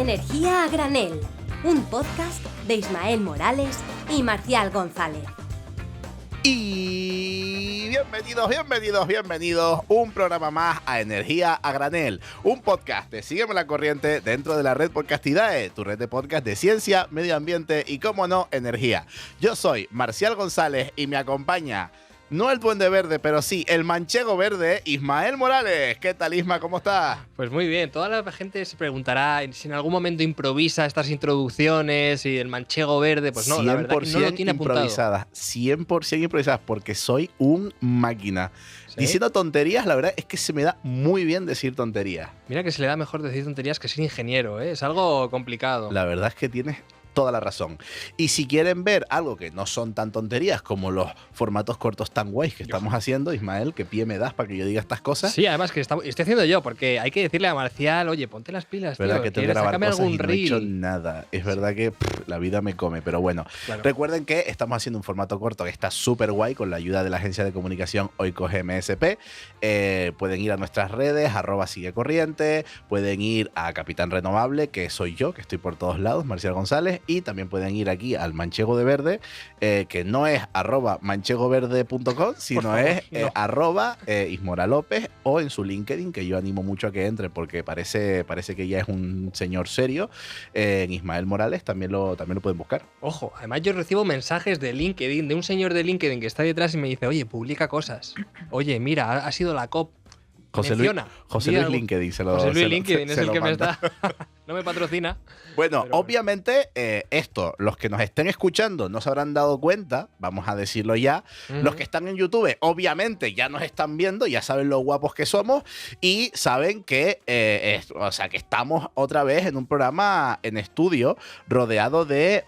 Energía a granel, un podcast de Ismael Morales y Marcial González. Y bienvenidos, un programa más a Energía a Granel, un podcast de Sígueme la Corriente dentro de la red Podcastidae, tu red de podcast de ciencia, medio ambiente y, cómo no, energía. Yo soy Marcial González y me acompaña, no el Duende Verde, pero sí el Manchego Verde, Ismael Morales. ¿Qué tal, Isma? ¿Cómo estás? Pues muy bien, toda la gente se preguntará si en algún momento improvisa estas introducciones y el Manchego Verde, pues no, la verdad que no lo tiene apuntado. 100% improvisadas, porque soy un máquina. ¿Sí? Diciendo tonterías, la verdad es que se me da muy bien decir tonterías. Mira que se le da mejor decir tonterías que ser ingeniero, ¿eh? Es algo complicado. La verdad es que tienes toda la razón. Y si quieren ver algo que no son tan tonterías como los formatos cortos tan guays que estamos haciendo, Ismael, ¿qué pie me das para que yo diga estas cosas? Sí, además que estoy haciendo yo, porque hay que decirle a Marcial, oye, ponte las pilas, tío. ¿Verdad que tengo que grabar cosas algún y no he hecho nada? Es verdad que la vida me come, pero bueno. Claro. Recuerden que estamos haciendo un formato corto que está súper guay con la ayuda de la agencia de comunicación Oikos MSP. Pueden ir a nuestras redes, @siguecorriente, pueden ir a Capitán Renovable, que soy yo, que estoy por todos lados, Marcial González, y también pueden ir aquí al Manchego de Verde, que no es @manchegoverde.com, sino es @Ismora López, o en su LinkedIn, que yo animo mucho a que entre porque parece que ya es un señor serio. En Ismael Morales también lo pueden buscar. Ojo, además yo recibo mensajes de LinkedIn, de un señor de LinkedIn que está detrás y me dice, oye, publica cosas. Oye, mira, ha sido la COP. José Luis LinkedIn se lo José Luis LinkedIn es el que me manda. está. No me patrocina. Bueno, obviamente, esto, los que nos estén escuchando no se habrán dado cuenta, vamos a decirlo ya. Los que están en YouTube, obviamente, ya nos están viendo, ya saben lo guapos que somos y saben que, que estamos otra vez en un programa en estudio rodeado de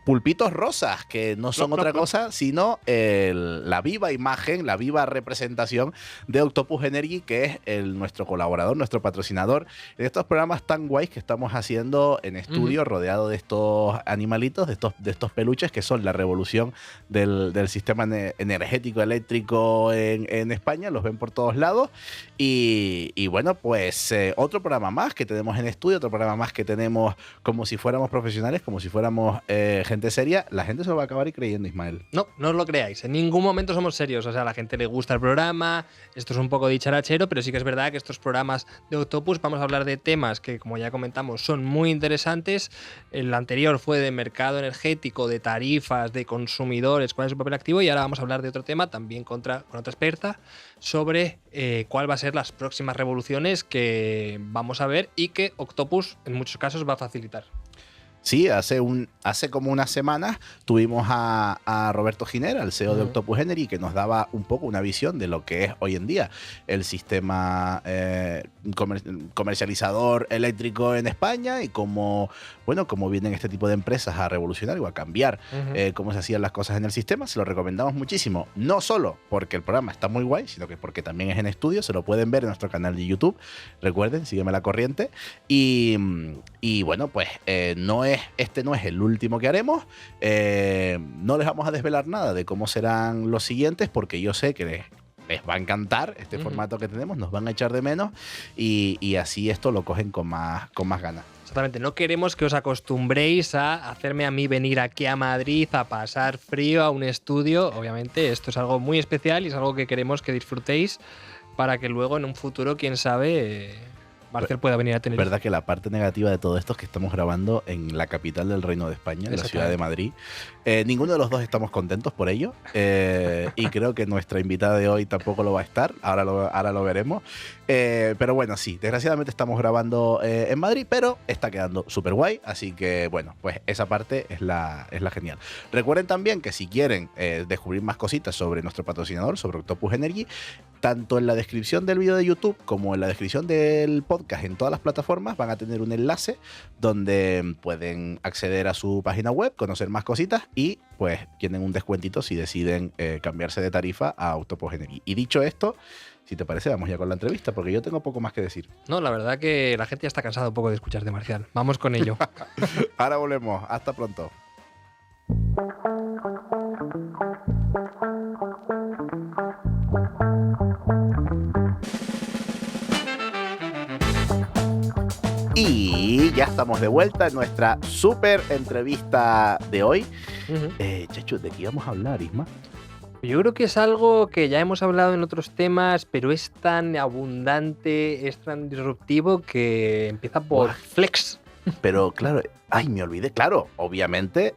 pulpitos rosas, que no son otra cosa sino la viva imagen, la viva representación de Octopus Energy, que es nuestro colaborador, nuestro patrocinador de estos programas tan guays que estamos haciendo en estudio, rodeado de estos animalitos, de estos peluches que son la revolución del sistema energético eléctrico en España. Los ven por todos lados y bueno, pues otro programa más que tenemos en estudio, otro programa más que tenemos como si fuéramos profesionales, como si fuéramos gente seria. La gente se lo va a acabar y creyendo, Ismael. No os lo creáis, en ningún momento somos serios. O sea, a la gente le gusta el programa, esto es un poco dicharachero, pero sí que es verdad que estos programas de Octopus vamos a hablar de temas que, como ya comentamos, son muy interesantes. El anterior fue de mercado energético, de tarifas, de consumidores, cuál es su papel activo, y ahora vamos a hablar de otro tema también con otra experta sobre cuál va a ser las próximas revoluciones que vamos a ver y que Octopus en muchos casos va a facilitar. Sí, hace como unas semanas tuvimos a Roberto Ginera, el CEO de Octopus Energy, que nos daba un poco una visión de lo que es hoy en día el sistema comercializador eléctrico en España y cómo vienen este tipo de empresas a revolucionar o a cambiar cómo se hacían las cosas en el sistema. Se lo recomendamos muchísimo, no solo porque el programa está muy guay, sino que porque también es en estudio. Se lo pueden ver en nuestro canal de YouTube. Recuerden, sígueme la corriente. Y bueno, pues este no es el último que haremos. No les vamos a desvelar nada de cómo serán los siguientes, porque yo sé que les va a encantar este formato que tenemos, nos van a echar de menos y así esto lo cogen con más ganas. Exactamente, no queremos que os acostumbréis a hacerme a mí venir aquí a Madrid a pasar frío a un estudio. Obviamente esto es algo muy especial y es algo que queremos que disfrutéis para que luego en un futuro, quién sabe, Marcial pueda venir a tener. Verdad que la parte negativa de todo esto es que estamos grabando en la capital del Reino de España, en la ciudad de Madrid. Ninguno de los dos estamos contentos por ello y creo que nuestra invitada de hoy tampoco lo va a estar. Ahora lo veremos. Pero bueno, sí, desgraciadamente estamos grabando en Madrid, pero está quedando súper guay. Así que bueno, pues esa parte es la genial. Recuerden también que si quieren descubrir más cositas sobre nuestro patrocinador, sobre Octopus Energy, tanto en la descripción del vídeo de YouTube como en la descripción del podcast en todas las plataformas van a tener un enlace donde pueden acceder a su página web, conocer más cositas y pues tienen un descuentito si deciden cambiarse de tarifa a Octopus Energy. Y dicho esto, si te parece, vamos ya con la entrevista, porque yo tengo poco más que decir. No, la verdad que la gente ya está cansada un poco de escucharte, Marcial. Vamos con ello. Ahora volvemos. Hasta pronto. Y ya estamos de vuelta en nuestra súper entrevista de hoy. Chacho, ¿de qué íbamos a hablar, Isma? Yo creo que es algo que ya hemos hablado en otros temas, pero es tan abundante, es tan disruptivo que empieza por Flex. Pero claro, me olvidé, claro, obviamente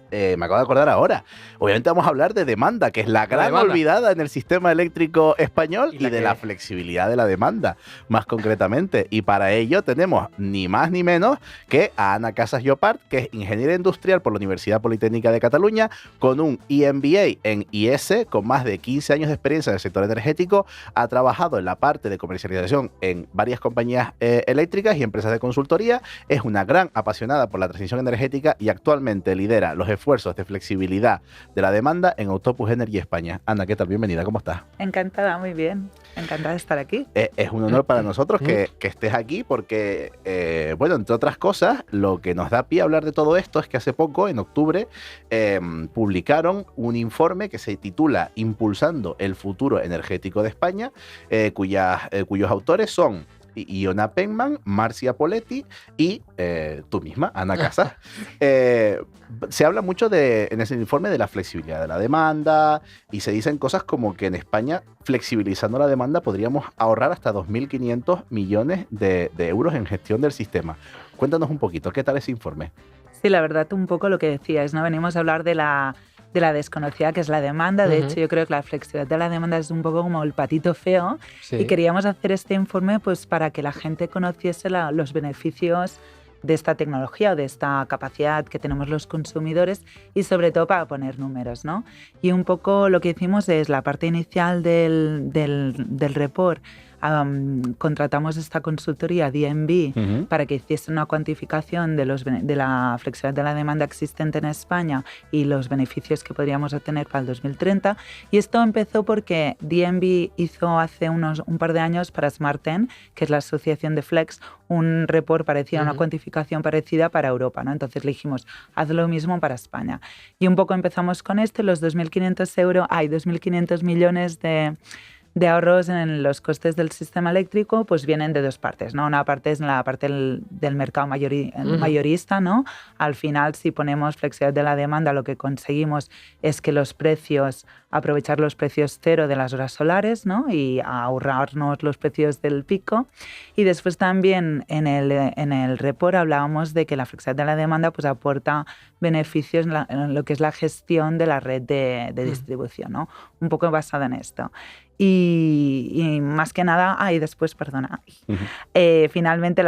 me acabo de acordar ahora, obviamente vamos a hablar de demanda, que es la gran olvidada en el sistema eléctrico español y de la flexibilidad de la demanda, más concretamente. Y para ello tenemos ni más ni menos que a Ana Casas Llopart, que es ingeniera industrial por la Universidad Politécnica de Cataluña, con un MBA en IS, con más de 15 años de experiencia en el sector energético, ha trabajado en la parte de comercialización en varias compañías eléctricas y empresas de consultoría, es una gran apasionada por la transición energética y actualmente lidera los esfuerzos de flexibilidad de la demanda en Octopus Energy España. Ana, ¿qué tal? Bienvenida, ¿cómo estás? Encantada, muy bien. Encantada de estar aquí. Es un honor para nosotros que estés aquí porque, bueno, entre otras cosas, lo que nos da pie a hablar de todo esto es que hace poco, en octubre, publicaron un informe que se titula Impulsando el futuro energético de España, cuyos autores son Iona Penman, Marcia Poletti y tú misma, Ana Casas. Se habla mucho en ese informe de la flexibilidad de la demanda y se dicen cosas como que en España, flexibilizando la demanda, podríamos ahorrar hasta 2.500 millones de euros en gestión del sistema. Cuéntanos un poquito, ¿qué tal ese informe? Sí, la verdad, un poco lo que decías, ¿no? Venimos a hablar de la desconocida que es la demanda. De hecho, yo creo que la flexibilidad de la demanda es un poco como el patito feo. Sí. Y queríamos hacer este informe pues, para que la gente conociese los beneficios de esta tecnología o de esta capacidad que tenemos los consumidores y sobre todo para poner números, ¿no? Y un poco lo que hicimos es la parte inicial del report. Contratamos esta consultoría DNB para que hiciese una cuantificación de la flexibilidad de la demanda existente en España y los beneficios que podríamos obtener para el 2030. Y esto empezó porque DNB hizo hace un par de años para Smart10, que es la asociación de Flex, un report parecido, una cuantificación parecida para Europa, ¿no? Entonces le dijimos, haz lo mismo para España. Y un poco empezamos con esto, los 2.500 millones de ahorros en los costes del sistema eléctrico, pues vienen de dos partes, ¿no? Una parte es la parte del mercado mayorista, ¿no? Al final, si ponemos flexibilidad de la demanda, lo que conseguimos es que aprovechar los precios cero de las horas solares, ¿no? Y ahorrarnos los precios del pico. Y después también en el report hablábamos de que la flexibilidad de la demanda pues aporta beneficios en lo que es la gestión de la red de distribución, ¿no? Un poco basada en esto. Y más que nada, finalmente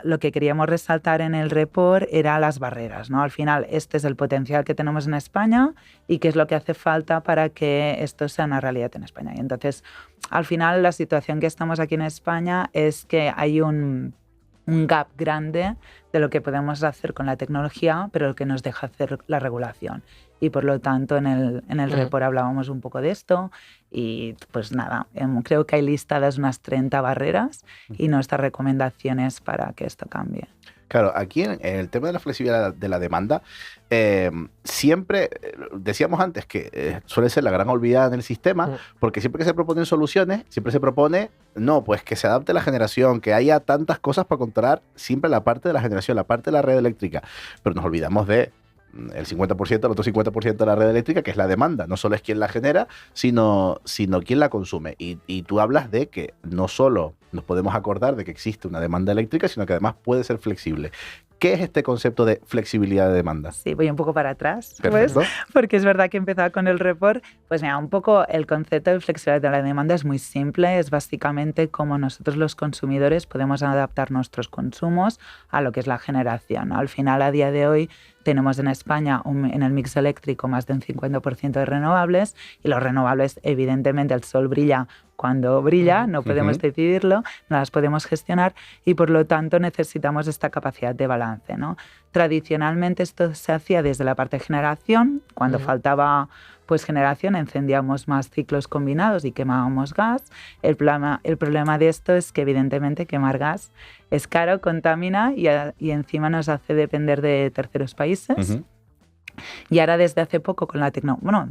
lo que queríamos resaltar en el report era las barreras, ¿no? Al final, este es el potencial que tenemos en España y qué es lo que hace falta para que esto sea una realidad en España. Y entonces, al final, la situación que estamos aquí en España es que hay un gap grande de lo que podemos hacer con la tecnología, pero lo que nos deja hacer la regulación. Y por lo tanto, en el report hablábamos un poco de esto y pues nada, creo que hay listadas unas 30 barreras y nuestras recomendaciones para que esto cambie. Claro, aquí en el tema de la flexibilidad de la demanda, siempre, decíamos antes que suele ser la gran olvidada en el sistema, porque siempre que se proponen soluciones, siempre se propone, pues que se adapte la generación, que haya tantas cosas para controlar siempre la parte de la generación, la parte de la red eléctrica, pero nos olvidamos de el 50%, el otro 50% de la red eléctrica, que es la demanda. No solo es quien la genera, sino quien la consume. Y tú hablas de que no solo nos podemos acordar de que existe una demanda eléctrica, sino que además puede ser flexible. ¿Qué es este concepto de flexibilidad de demanda? Sí, voy un poco para atrás, pues, porque es verdad que empezaba con el report. Pues mira, un poco el concepto de flexibilidad de la demanda es muy simple, es básicamente cómo nosotros los consumidores podemos adaptar nuestros consumos a lo que es la generación. Al final, a día de hoy, tenemos en España en el mix eléctrico más de un 50% de renovables y los renovables, evidentemente, el sol brilla cuando brilla, no podemos decidirlo, no las podemos gestionar y por lo tanto necesitamos esta capacidad de balance, ¿no? Tradicionalmente esto se hacía desde la parte de generación, cuando faltaba pues generación encendíamos más ciclos combinados y quemábamos gas. El problema de esto es que evidentemente quemar gas es caro, contamina y encima nos hace depender de terceros países. Y ahora desde hace poco,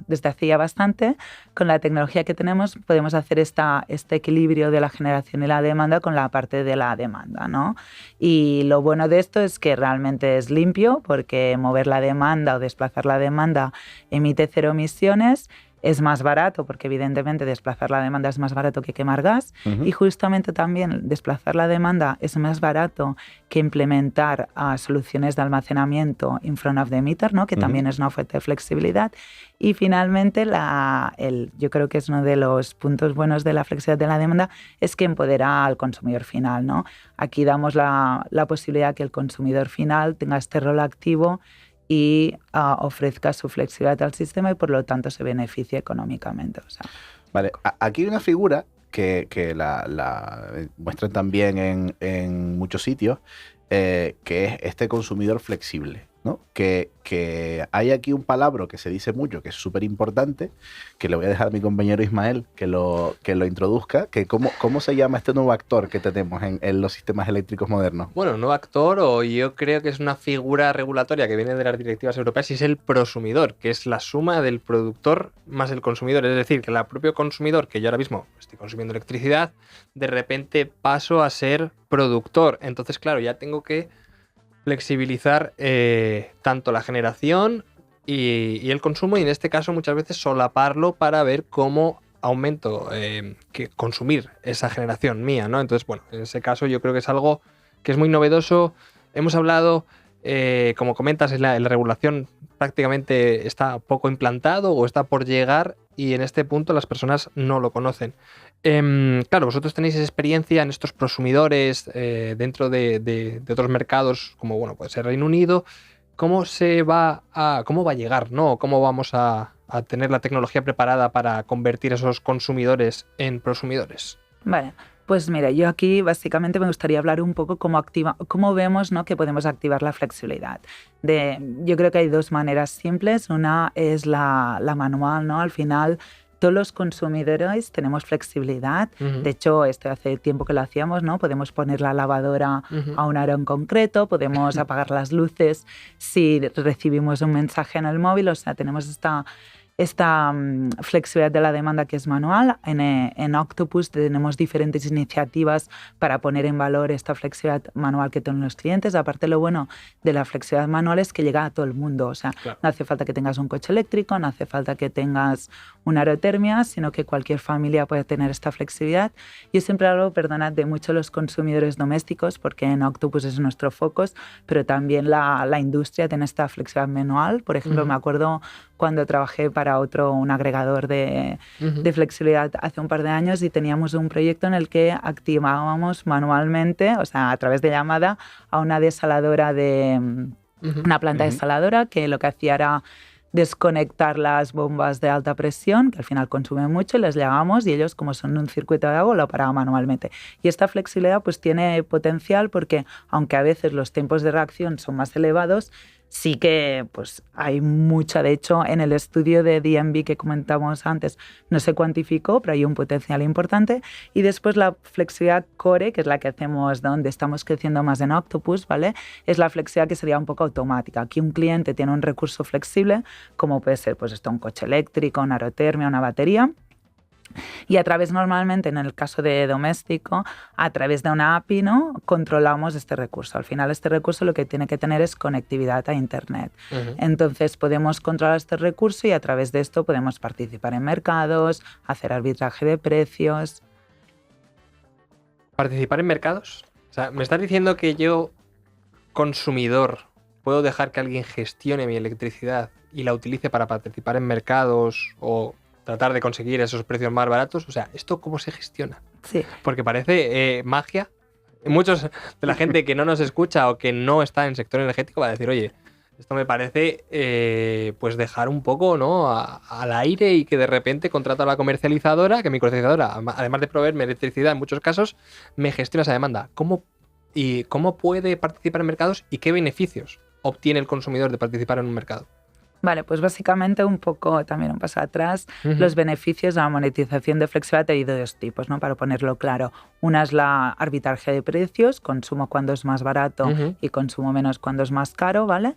desde hace ya bastante, con la tecnología que tenemos podemos hacer este equilibrio de la generación y la demanda con la parte de la demanda, ¿no? Y lo bueno de esto es que realmente es limpio porque mover la demanda o desplazar la demanda emite 0 emisiones. Es más barato porque evidentemente desplazar la demanda es más barato que quemar gas y justamente también desplazar la demanda es más barato que implementar soluciones de almacenamiento in front of the meter, ¿no? Que también es una oferta de flexibilidad. Y finalmente yo creo que es uno de los puntos buenos de la flexibilidad de la demanda es que empodera al consumidor final, ¿no? Aquí damos la posibilidad que el consumidor final tenga este rol activo y ofrezca su flexibilidad al sistema y por lo tanto se beneficie económicamente. O sea. Vale, aquí hay una figura que la muestran también en muchos sitios, que es este consumidor flexible, ¿no? Que hay aquí un palabra que se dice mucho, que es súper importante, que le voy a dejar a mi compañero Ismael que lo introduzca, que cómo se llama este nuevo actor que tenemos en los sistemas eléctricos modernos. Bueno, nuevo actor, o yo creo que es una figura regulatoria que viene de las directivas europeas, y es el prosumidor, que es la suma del productor más el consumidor. Es decir, que el propio consumidor, que yo ahora mismo estoy consumiendo electricidad, de repente paso a ser productor. Entonces, claro, ya tengo que flexibilizar tanto la generación y el consumo, y en este caso muchas veces solaparlo para ver cómo aumento que consumir esa generación mía, ¿no? Entonces, bueno, en ese caso yo creo que es algo que es muy novedoso. Hemos hablado, como comentas, en la regulación prácticamente está poco implantado o está por llegar, y en este punto las personas no lo conocen. Claro, vosotros tenéis experiencia en estos prosumidores dentro de otros mercados, como bueno, puede ser Reino Unido. ¿Cómo va a llegar, ¿no? ¿Cómo vamos a tener la tecnología preparada para convertir esos consumidores en prosumidores? Vale, pues mira, yo aquí básicamente me gustaría hablar un poco cómo vemos, ¿no?, que podemos activar la flexibilidad. Yo creo que hay 2 maneras simples. Una es la manual, ¿no? Al final, todos los consumidores tenemos flexibilidad. De hecho, esto hace tiempo que lo hacíamos, ¿no? Podemos poner la lavadora a una hora en concreto, podemos apagar las luces si recibimos un mensaje en el móvil. O sea, tenemos esta flexibilidad de la demanda que es manual. En Octopus tenemos diferentes iniciativas para poner en valor esta flexibilidad manual que tienen los clientes. Aparte, lo bueno de la flexibilidad manual es que llega a todo el mundo. O sea, claro, no hace falta que tengas un coche eléctrico, no hace falta que tengas una aerotermia, sino que cualquier familia puede tener esta flexibilidad. Yo siempre hablo, perdonad, de mucho los consumidores domésticos, porque en Octopus es nuestro foco, pero también la industria tiene esta flexibilidad manual. Por ejemplo, me acuerdo cuando trabajé para un agregador de flexibilidad hace un par de años, y teníamos un proyecto en el que activábamos manualmente, o sea, a través de llamada, a una desaladora una planta desaladora, que lo que hacía era desconectar las bombas de alta presión, que al final consumen mucho, y les llamamos y ellos, como son un circuito de agua, lo paraban manualmente. Y esta flexibilidad pues tiene potencial porque, aunque a veces los tiempos de reacción son más elevados, sí que pues hay mucha. De hecho, en el estudio de DNV que comentamos antes no se cuantificó, pero hay un potencial importante. Y después la flexibilidad core, que es la que hacemos donde estamos creciendo más en Octopus, ¿vale? Es la flexibilidad que sería un poco automática. Aquí un cliente tiene un recurso flexible, como puede ser pues un coche eléctrico, una aerotermia, una batería. Y a través, normalmente, en el caso de doméstico, a través de una API, ¿no?, controlamos este recurso. Al final, este recurso lo que tiene que tener es conectividad a Internet. Entonces, podemos controlar este recurso y a través de esto podemos participar en mercados, hacer arbitraje de precios. ¿Participar en mercados? O sea, ¿me estás diciendo que yo, consumidor, puedo dejar que alguien gestione mi electricidad y la utilice para participar en mercados o tratar de conseguir esos precios más baratos? O sea, ¿esto cómo se gestiona? Sí. Porque parece magia. Muchos de la gente que no nos escucha o que no está en el sector energético va a decir, oye, esto me parece pues dejar un poco, ¿no?, al aire, y que de repente contrato a la comercializadora, que mi comercializadora, además de proveerme electricidad en muchos casos, me gestiona esa demanda. ¿Cómo puede participar en mercados y qué beneficios obtiene el consumidor de participar en un mercado? Vale, pues básicamente un poco, también un paso atrás, los beneficios de la monetización de flexibilidad hay de 2 tipos, ¿no?, para ponerlo claro. Una es la arbitraje de precios, consumo cuando es más barato y consumo menos cuando es más caro, ¿vale?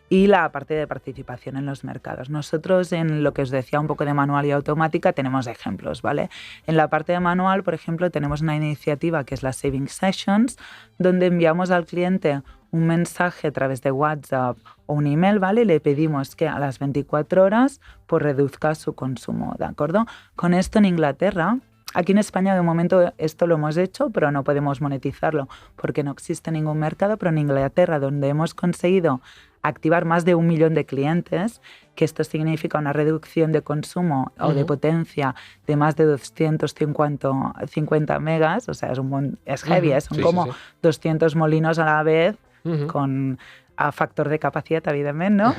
y la parte de participación en los mercados. Nosotros, en lo que os decía un poco de manual y automática, tenemos ejemplos, ¿vale? En la parte de manual, por ejemplo, tenemos una iniciativa que es la Saving Sessions, donde enviamos al cliente un mensaje a través de WhatsApp o un email, ¿vale? Y le pedimos que a las 24 horas pues reduzca su consumo, ¿de acuerdo? Con esto en Inglaterra, aquí en España de momento esto lo hemos hecho, pero no podemos monetizarlo porque no existe ningún mercado, pero en Inglaterra, donde hemos conseguido activar más de 1 millón de clientes, que esto significa una reducción de consumo o de potencia de más de 250 megas, o sea, es heavy, son como 200 molinos a la vez con a factor de capacidad, evidentemente, ¿no?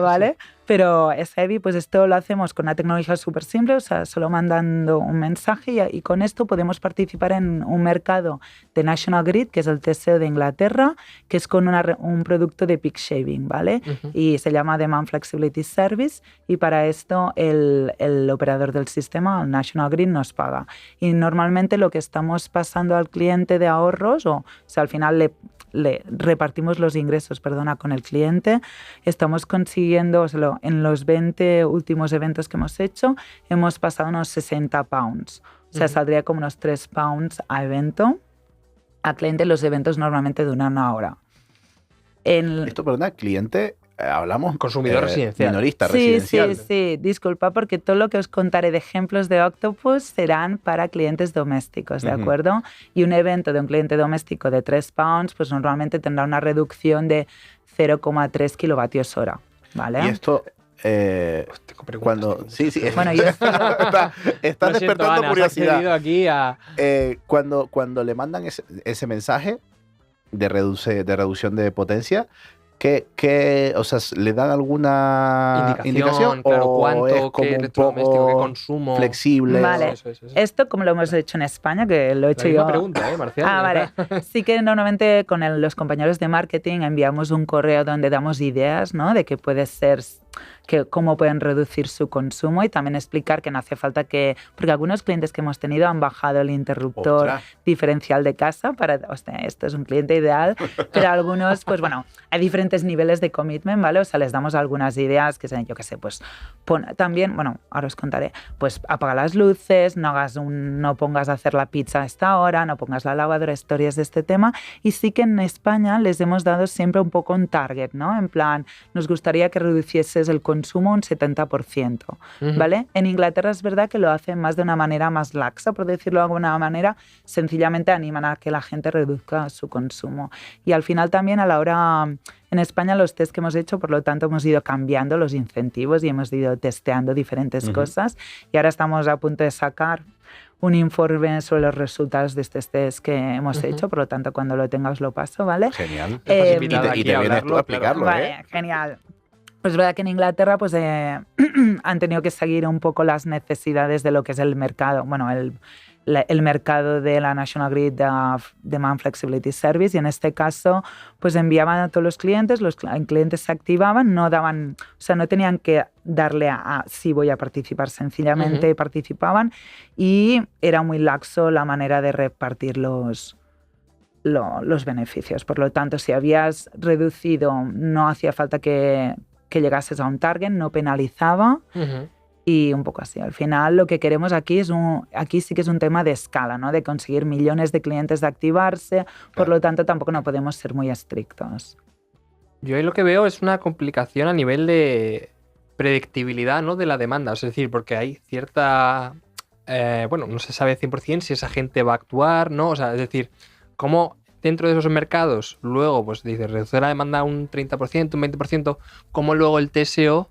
¿Vale? Pero es heavy, pues esto lo hacemos con una tecnología súper simple, o sea, solo mandando un mensaje y con esto podemos participar en un mercado de National Grid, que es el TSO de Inglaterra, que es con un producto de peak shaving, ¿vale? Y se llama Demand Flexibility Service y para esto el operador del sistema, el National Grid, nos paga. Y normalmente lo que estamos pasando al cliente de ahorros, o sea, al final le repartimos los ingresos, con el cliente, estamos consiguiendo, en los 20 últimos eventos que hemos hecho, hemos pasado unos 60 pounds. O sea, saldría como unos 3 pounds a evento. A cliente los eventos normalmente duran una hora. Esto, perdona, cliente, hablamos consumidor residencial. Minorista, sí, residencial. Sí, disculpa, porque todo lo que os contaré de ejemplos de Octopus serán para clientes domésticos, ¿de acuerdo? Y un evento de un cliente doméstico de 3 pounds, pues normalmente tendrá una reducción de 0,3 kilovatios hora, ¿vale? Y esto... cuando sí bueno, yo está despertando Ana, curiosidad aquí cuando le mandan ese mensaje de reducción de potencia, o sea, le dan alguna indicación claro, o cuánto, es como qué un electrodoméstico, qué poco consumo flexible? Vale. Eso. Esto como lo hemos hecho en España, que lo he hecho yo. Pregunta, Marcial. Vale. Sí que normalmente con los compañeros de marketing enviamos un correo donde damos ideas, ¿no? De qué puede ser, cómo pueden reducir su consumo y también explicar que no hace falta porque algunos clientes que hemos tenido han bajado el interruptor diferencial de casa esto es un cliente ideal, pero algunos, pues bueno, hay diferentes niveles de commitment, ¿vale? O sea, les damos algunas ideas que sean, yo qué sé, pues también, bueno, ahora os contaré, pues apaga las luces, no pongas a hacer la pizza a esta hora, no pongas la lavadora, historias de este tema. Y sí que en España les hemos dado siempre un poco un target, ¿no? En plan, nos gustaría que reducieses el consumo un 70%, ¿vale? En Inglaterra es verdad que lo hacen más de una manera más laxa, por decirlo de alguna manera, sencillamente animan a que la gente reduzca su consumo. Y al final también a la hora... En España los test que hemos hecho, por lo tanto, hemos ido cambiando los incentivos y hemos ido testeando diferentes cosas. Y ahora estamos a punto de sacar un informe sobre los resultados de estos test que hemos hecho, por lo tanto, cuando lo tenga os lo paso, ¿ale? Genial. Y te vienes tú a explicarlo, Vale, genial. Pues es verdad que en Inglaterra pues, han tenido que seguir un poco las necesidades de lo que es el mercado, bueno, el mercado de la National Grid Demand Flexibility Service, y en este caso pues enviaban a todos los clientes se activaban, no tenían que darle a sí voy a participar, sencillamente participaban y era muy laxo la manera de repartir los beneficios. Por lo tanto, si habías reducido, no hacía falta que llegases a un target, no penalizaba. Y un poco así. Al final lo que queremos aquí sí que es un tema de escala, ¿no? De conseguir millones de clientes de activarse, por lo tanto tampoco no podemos ser muy estrictos. Yo ahí lo que veo es una complicación a nivel de predictibilidad, ¿no? De la demanda, es decir, porque hay cierta... no se sabe 100% si esa gente va a actuar, ¿no? O sea, es decir, cómo dentro de esos mercados luego, pues dice, reducir la demanda un 30%, un 20%, cómo luego el TSO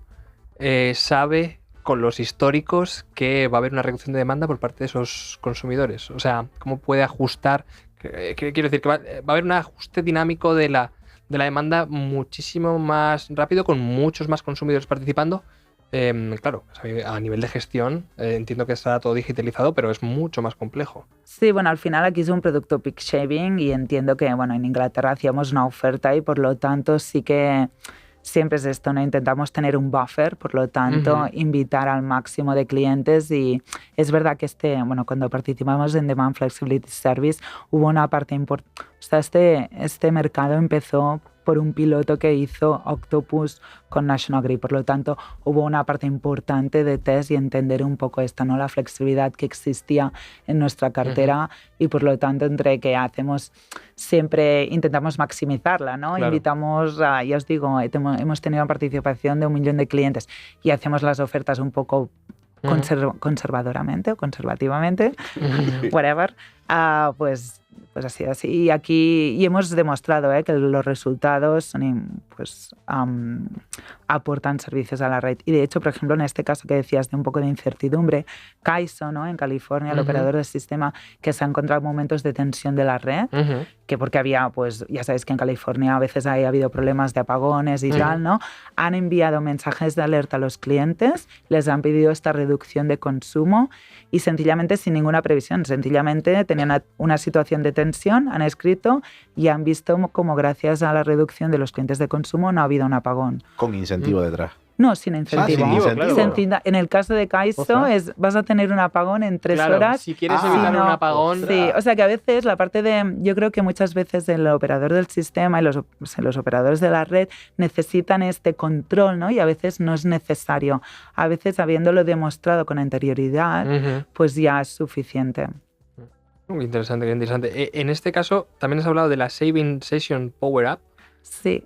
sabe con los históricos que va a haber una reducción de demanda por parte de esos consumidores. O sea, cómo puede ajustar. Quiero decir que va a haber un ajuste dinámico de la demanda muchísimo más rápido, con muchos más consumidores participando. Claro, a nivel de gestión entiendo que estará todo digitalizado, pero es mucho más complejo. Sí, bueno, al final aquí es un producto peak shaving y entiendo que, bueno, en Inglaterra hacíamos una oferta y por lo tanto sí que siempre es esto, ¿no? Intentamos tener un buffer, por lo tanto, invitar al máximo de clientes y es verdad que cuando participamos en Demand Flexibility Service hubo una parte importante, o sea, este mercado empezó por un piloto que hizo Octopus con National Grid. Por lo tanto, hubo una parte importante de test y entender un poco esta, ¿no? La flexibilidad que existía en nuestra cartera y por lo tanto entre que hacemos siempre intentamos maximizarla, ¿no? Claro. Invitamos a, ya os digo, hemos tenido una participación de 1 millón de clientes y hacemos las ofertas un poco conservadoramente o conservativamente, whatever, pues así. Y aquí hemos demostrado que los resultados son, aportan servicios a la red. Y de hecho, por ejemplo, en este caso que decías de un poco de incertidumbre, CAISO, ¿no? En California, el operador del sistema, que se ha encontrado momentos de tensión de la red, que porque había, pues ya sabéis que en California a veces ha habido problemas de apagones y tal, ¿no? Han enviado mensajes de alerta a los clientes, les han pedido esta reducción de consumo y sencillamente sin ninguna previsión, sencillamente tenían una situación de tensión, han escrito y han visto como gracias a la reducción de los clientes de consumo no ha habido un apagón. Con incentivo detrás. No, sin incentivo. Sin incentivo. Claro. En el caso de CAISO vas a tener un apagón en 3 horas. Si quieres evitar un apagón... Sí, o sea que a veces la parte de... Yo creo que muchas veces el operador del sistema y los operadores de la red necesitan este control, ¿no? Y a veces no es necesario. A veces, habiéndolo demostrado con anterioridad, pues ya es suficiente. Interesante, interesante. En este caso, también has hablado de la Saving Session Power Up. Sí.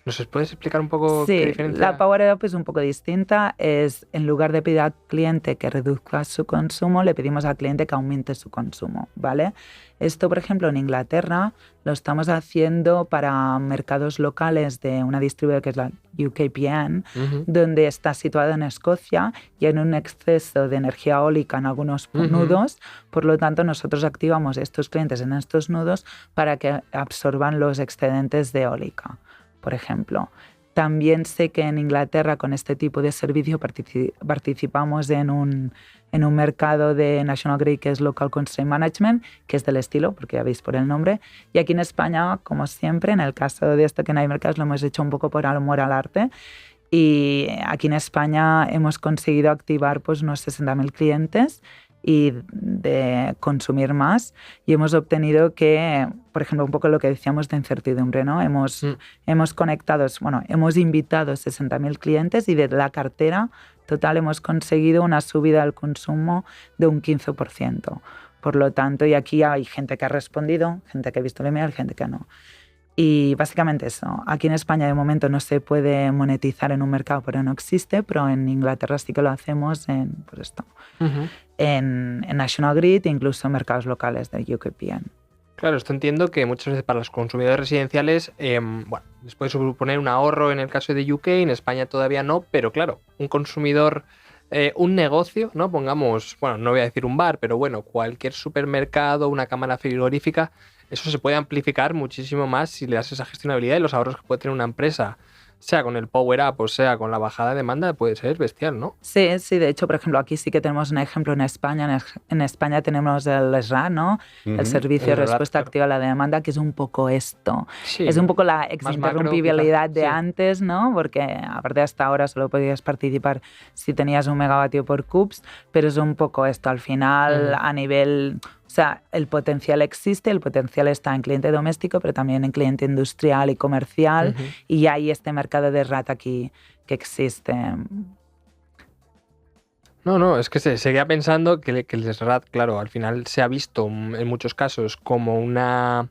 ¿Nos puedes explicar un poco qué diferencia? La Power Up es un poco distinta. Es, en lugar de pedir al cliente que reduzca su consumo, le pedimos al cliente que aumente su consumo, ¿vale? Esto, por ejemplo, en Inglaterra lo estamos haciendo para mercados locales de una distribuidora que es la UKPN, donde está situada en Escocia y hay un exceso de energía eólica en algunos nudos. Por lo tanto, nosotros activamos estos clientes en estos nudos para que absorban los excedentes de eólica, por ejemplo. También sé que en Inglaterra con este tipo de servicio participamos en un mercado de National Grid que es Local Constraint Management, que es del estilo, porque ya veis por el nombre. Y aquí en España, como siempre, en el caso de esto que no hay mercados, lo hemos hecho un poco por amor al arte. Y aquí en España hemos conseguido activar pues, unos 60.000 clientes y de consumir más y hemos obtenido que, por ejemplo, un poco lo que decíamos de incertidumbre, ¿no? Hemos invitado 60.000 clientes y de la cartera total hemos conseguido una subida al consumo de un 15%. Por lo tanto, y aquí hay gente que ha respondido, gente que ha visto el email, gente que no. Y básicamente eso. Aquí en España de momento no se puede monetizar en un mercado porque no existe, pero en Inglaterra sí que lo hacemos en National Grid e incluso en mercados locales de UKPN. Claro, esto entiendo que muchas veces para los consumidores residenciales les puede suponer un ahorro en el caso de UK, en España todavía no, pero claro, un consumidor, un negocio, ¿no? Pongamos, no voy a decir un bar, pero bueno, cualquier supermercado, una cámara frigorífica, eso se puede amplificar muchísimo más si le das esa gestionabilidad y los ahorros que puede tener una empresa, sea con el Power Up o sea con la bajada de demanda, puede ser bestial, ¿no? Sí, de hecho, por ejemplo, aquí sí que tenemos un ejemplo en España. En España tenemos el SRAD, ¿no? El Servicio de Respuesta Activa a la Demanda, que es un poco esto. Sí, es un poco la exinterrumpibilidad de antes, ¿no? Porque aparte hasta ahora solo podías participar si tenías 1 megavatio por CUPS, pero es un poco esto. Al final, a nivel... O sea, el potencial existe, el potencial está en cliente doméstico, pero también en cliente industrial y comercial, y hay este mercado de RAT aquí que existe. No, es que se seguía pensando que el SRAT, claro, al final se ha visto en muchos casos como un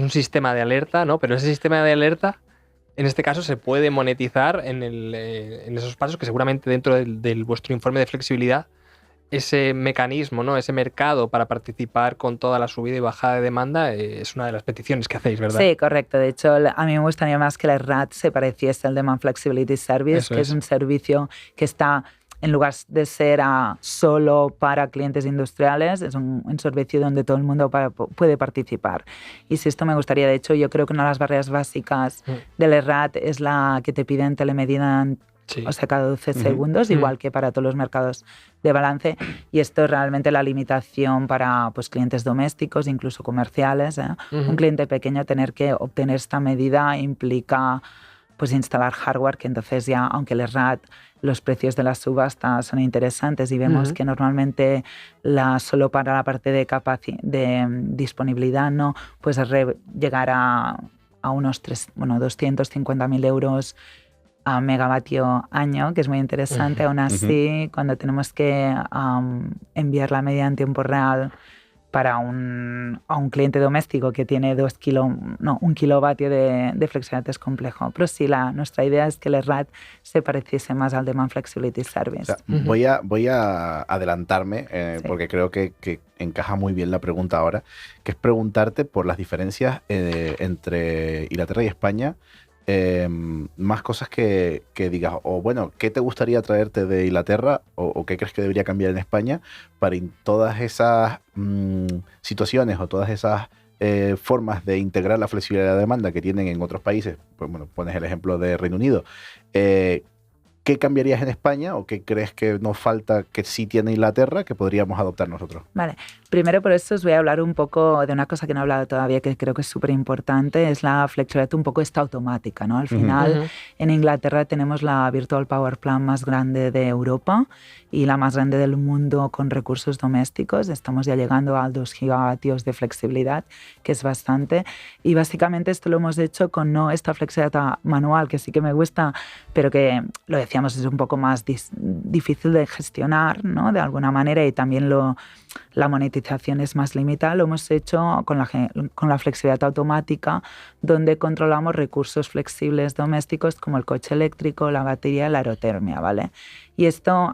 sistema de alerta, ¿no? Pero ese sistema de alerta, en este caso, se puede monetizar en esos pasos que seguramente dentro del vuestro informe de flexibilidad, ese mecanismo, ¿no? Ese mercado para participar con toda la subida y bajada de demanda es una de las peticiones que hacéis, ¿verdad? Sí, correcto. De hecho, a mí me gustaría más que el RAT se pareciese al Demand Flexibility Service, es un servicio que está, en lugar de ser solo para clientes industriales, es un servicio donde todo el mundo puede participar. Y si esto me gustaría, de hecho, yo creo que una de las barreras básicas del RAT es la que te piden telemedida, o sea, cada 12 segundos, igual que para todos los mercados de balance. Y esto es realmente la limitación para pues, clientes domésticos, incluso comerciales. Un cliente pequeño tener que obtener esta medida implica pues, instalar hardware, que entonces ya, aunque el RAT, los precios de la subasta son interesantes y vemos que normalmente solo para la parte de disponibilidad no, pues llegar a a unos 250.000 euros a megavatio año, que es muy interesante. Aún así, cuando tenemos que enviar la media en tiempo real a un cliente doméstico que tiene 1 kilovatio de flexibilidad es complejo. Pero sí, nuestra idea es que el RAD se pareciese más al Demand Flexibility Service. O sea, voy a adelantarme porque creo que encaja muy bien la pregunta ahora, que es preguntarte por las diferencias entre Inglaterra y España. Más cosas que digas, o bueno, ¿qué te gustaría traerte de Inglaterra o qué crees que debería cambiar en España para todas esas situaciones o todas esas formas de integrar la flexibilidad de demanda que tienen en otros países? Pues bueno, pones el ejemplo de Reino Unido. ¿Qué cambiarías en España o qué crees que nos falta que sí tiene Inglaterra que podríamos adoptar nosotros? Vale, primero por eso os voy a hablar un poco de una cosa que no he hablado todavía que creo que es súper importante, es la flexibilidad un poco automática, ¿no? Al final, en Inglaterra tenemos la Virtual Power Plant más grande de Europa y la más grande del mundo con recursos domésticos. Estamos ya llegando a 2 gigavatios de flexibilidad, que es bastante. Y básicamente esto lo hemos hecho con no esta flexibilidad manual, que sí que me gusta, pero que lo decíamos es un poco más difícil de gestionar, ¿no? De alguna manera, y también la monetización es más limitada. Lo hemos hecho con la flexibilidad automática, donde controlamos recursos flexibles domésticos como el coche eléctrico, la batería, la aerotermia, ¿vale? Y esto,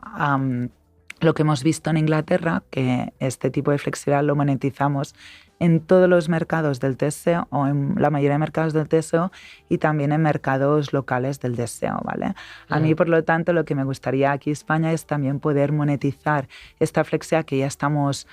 lo que hemos visto en Inglaterra, que este tipo de flexibilidad lo monetizamos en todos los mercados del TSO o en la mayoría de mercados del TSO y también en mercados locales del DSO, ¿vale? A mí, por lo tanto, lo que me gustaría aquí en España es también poder monetizar esta flexibilidad que ya estamos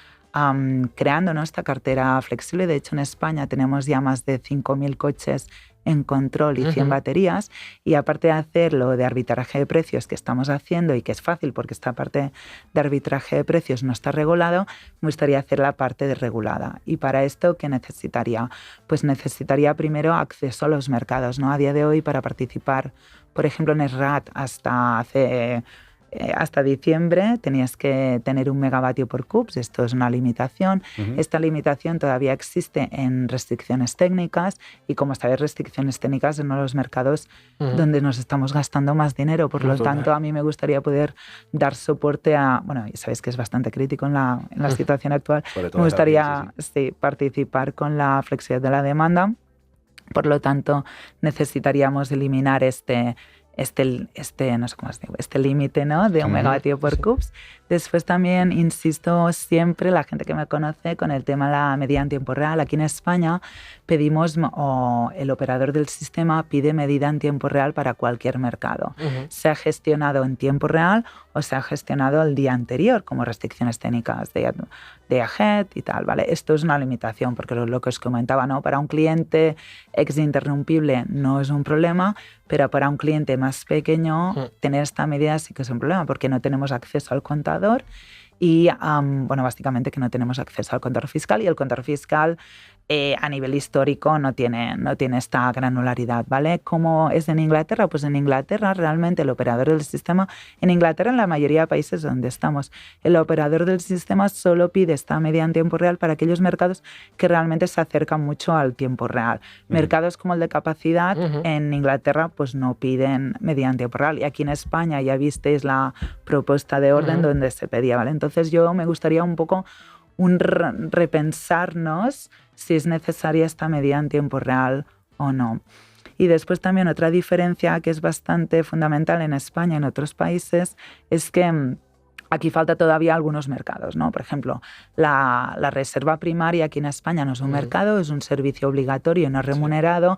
creando, ¿no? Esta cartera flexible. De hecho, en España tenemos ya más de 5.000 coches en control y 100 baterías, y aparte de hacerlo de arbitraje de precios que estamos haciendo y que es fácil porque esta parte de arbitraje de precios no está regulado, me gustaría hacer la parte de regulada. Y para esto, ¿qué necesitaría? Pues necesitaría primero acceso a los mercados, ¿no? A día de hoy, para participar, por ejemplo, en el RAT hasta diciembre tenías que tener 1 megavatio por CUPS, esto es una limitación. Esta limitación todavía existe en restricciones técnicas y, como sabéis, restricciones técnicas en uno de los mercados donde nos estamos gastando más dinero. Por lo tanto, a mí me gustaría poder dar soporte a... Bueno, ya sabéis que es bastante crítico en la situación actual. Me gustaría participar con la flexibilidad de la demanda. Por lo tanto, necesitaríamos eliminar no sé cómo os digo, este límite, ¿no? De 1 megavatio por CUPS. Después también insisto siempre, la gente que me conoce, con el tema de la medida en tiempo real. Aquí en España pedimos, o el operador del sistema pide medida en tiempo real para cualquier mercado. Se ha gestionado en tiempo real o se ha gestionado el día anterior, como restricciones técnicas de AGET y tal, ¿vale? Esto es una limitación, porque lo que os comentaba, ¿no? Para un cliente interrumpible no es un problema, pero para un cliente más pequeño tener esta medida sí que es un problema, porque no tenemos acceso al contador y, bueno, básicamente que no tenemos acceso al contador fiscal, y el contador fiscal a nivel histórico no tiene esta granularidad, ¿vale? ¿Cómo es en Inglaterra? Pues en Inglaterra realmente el operador del sistema, en Inglaterra, en la mayoría de países donde estamos, el operador del sistema solo pide esta medida en tiempo real para aquellos mercados que realmente se acercan mucho al tiempo real. Mercados como el de capacidad en Inglaterra pues no piden medida en tiempo real, y aquí en España ya visteis la propuesta de orden donde se pedía, ¿vale? Entonces yo me gustaría un poco repensarnos si es necesaria esta medida en tiempo real o no. Y después también otra diferencia que es bastante fundamental en España y en otros países es que aquí falta todavía algunos mercados, ¿no? Por ejemplo, la reserva primaria aquí en España no es un mercado, es un servicio obligatorio no remunerado.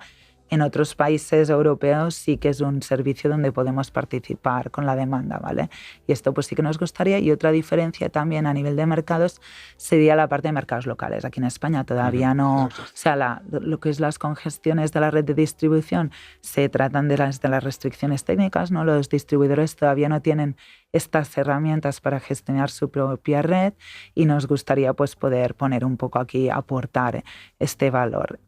En otros países europeos sí que es un servicio donde podemos participar con la demanda, ¿vale? Y esto pues sí que nos gustaría. Y otra diferencia también a nivel de mercados sería la parte de mercados locales. Aquí en España todavía no... O sea, lo que es las congestiones de la red de distribución se tratan de las restricciones técnicas, ¿no? Los distribuidores todavía no tienen estas herramientas para gestionar su propia red, y nos gustaría pues poder poner un poco aquí, aportar este valor.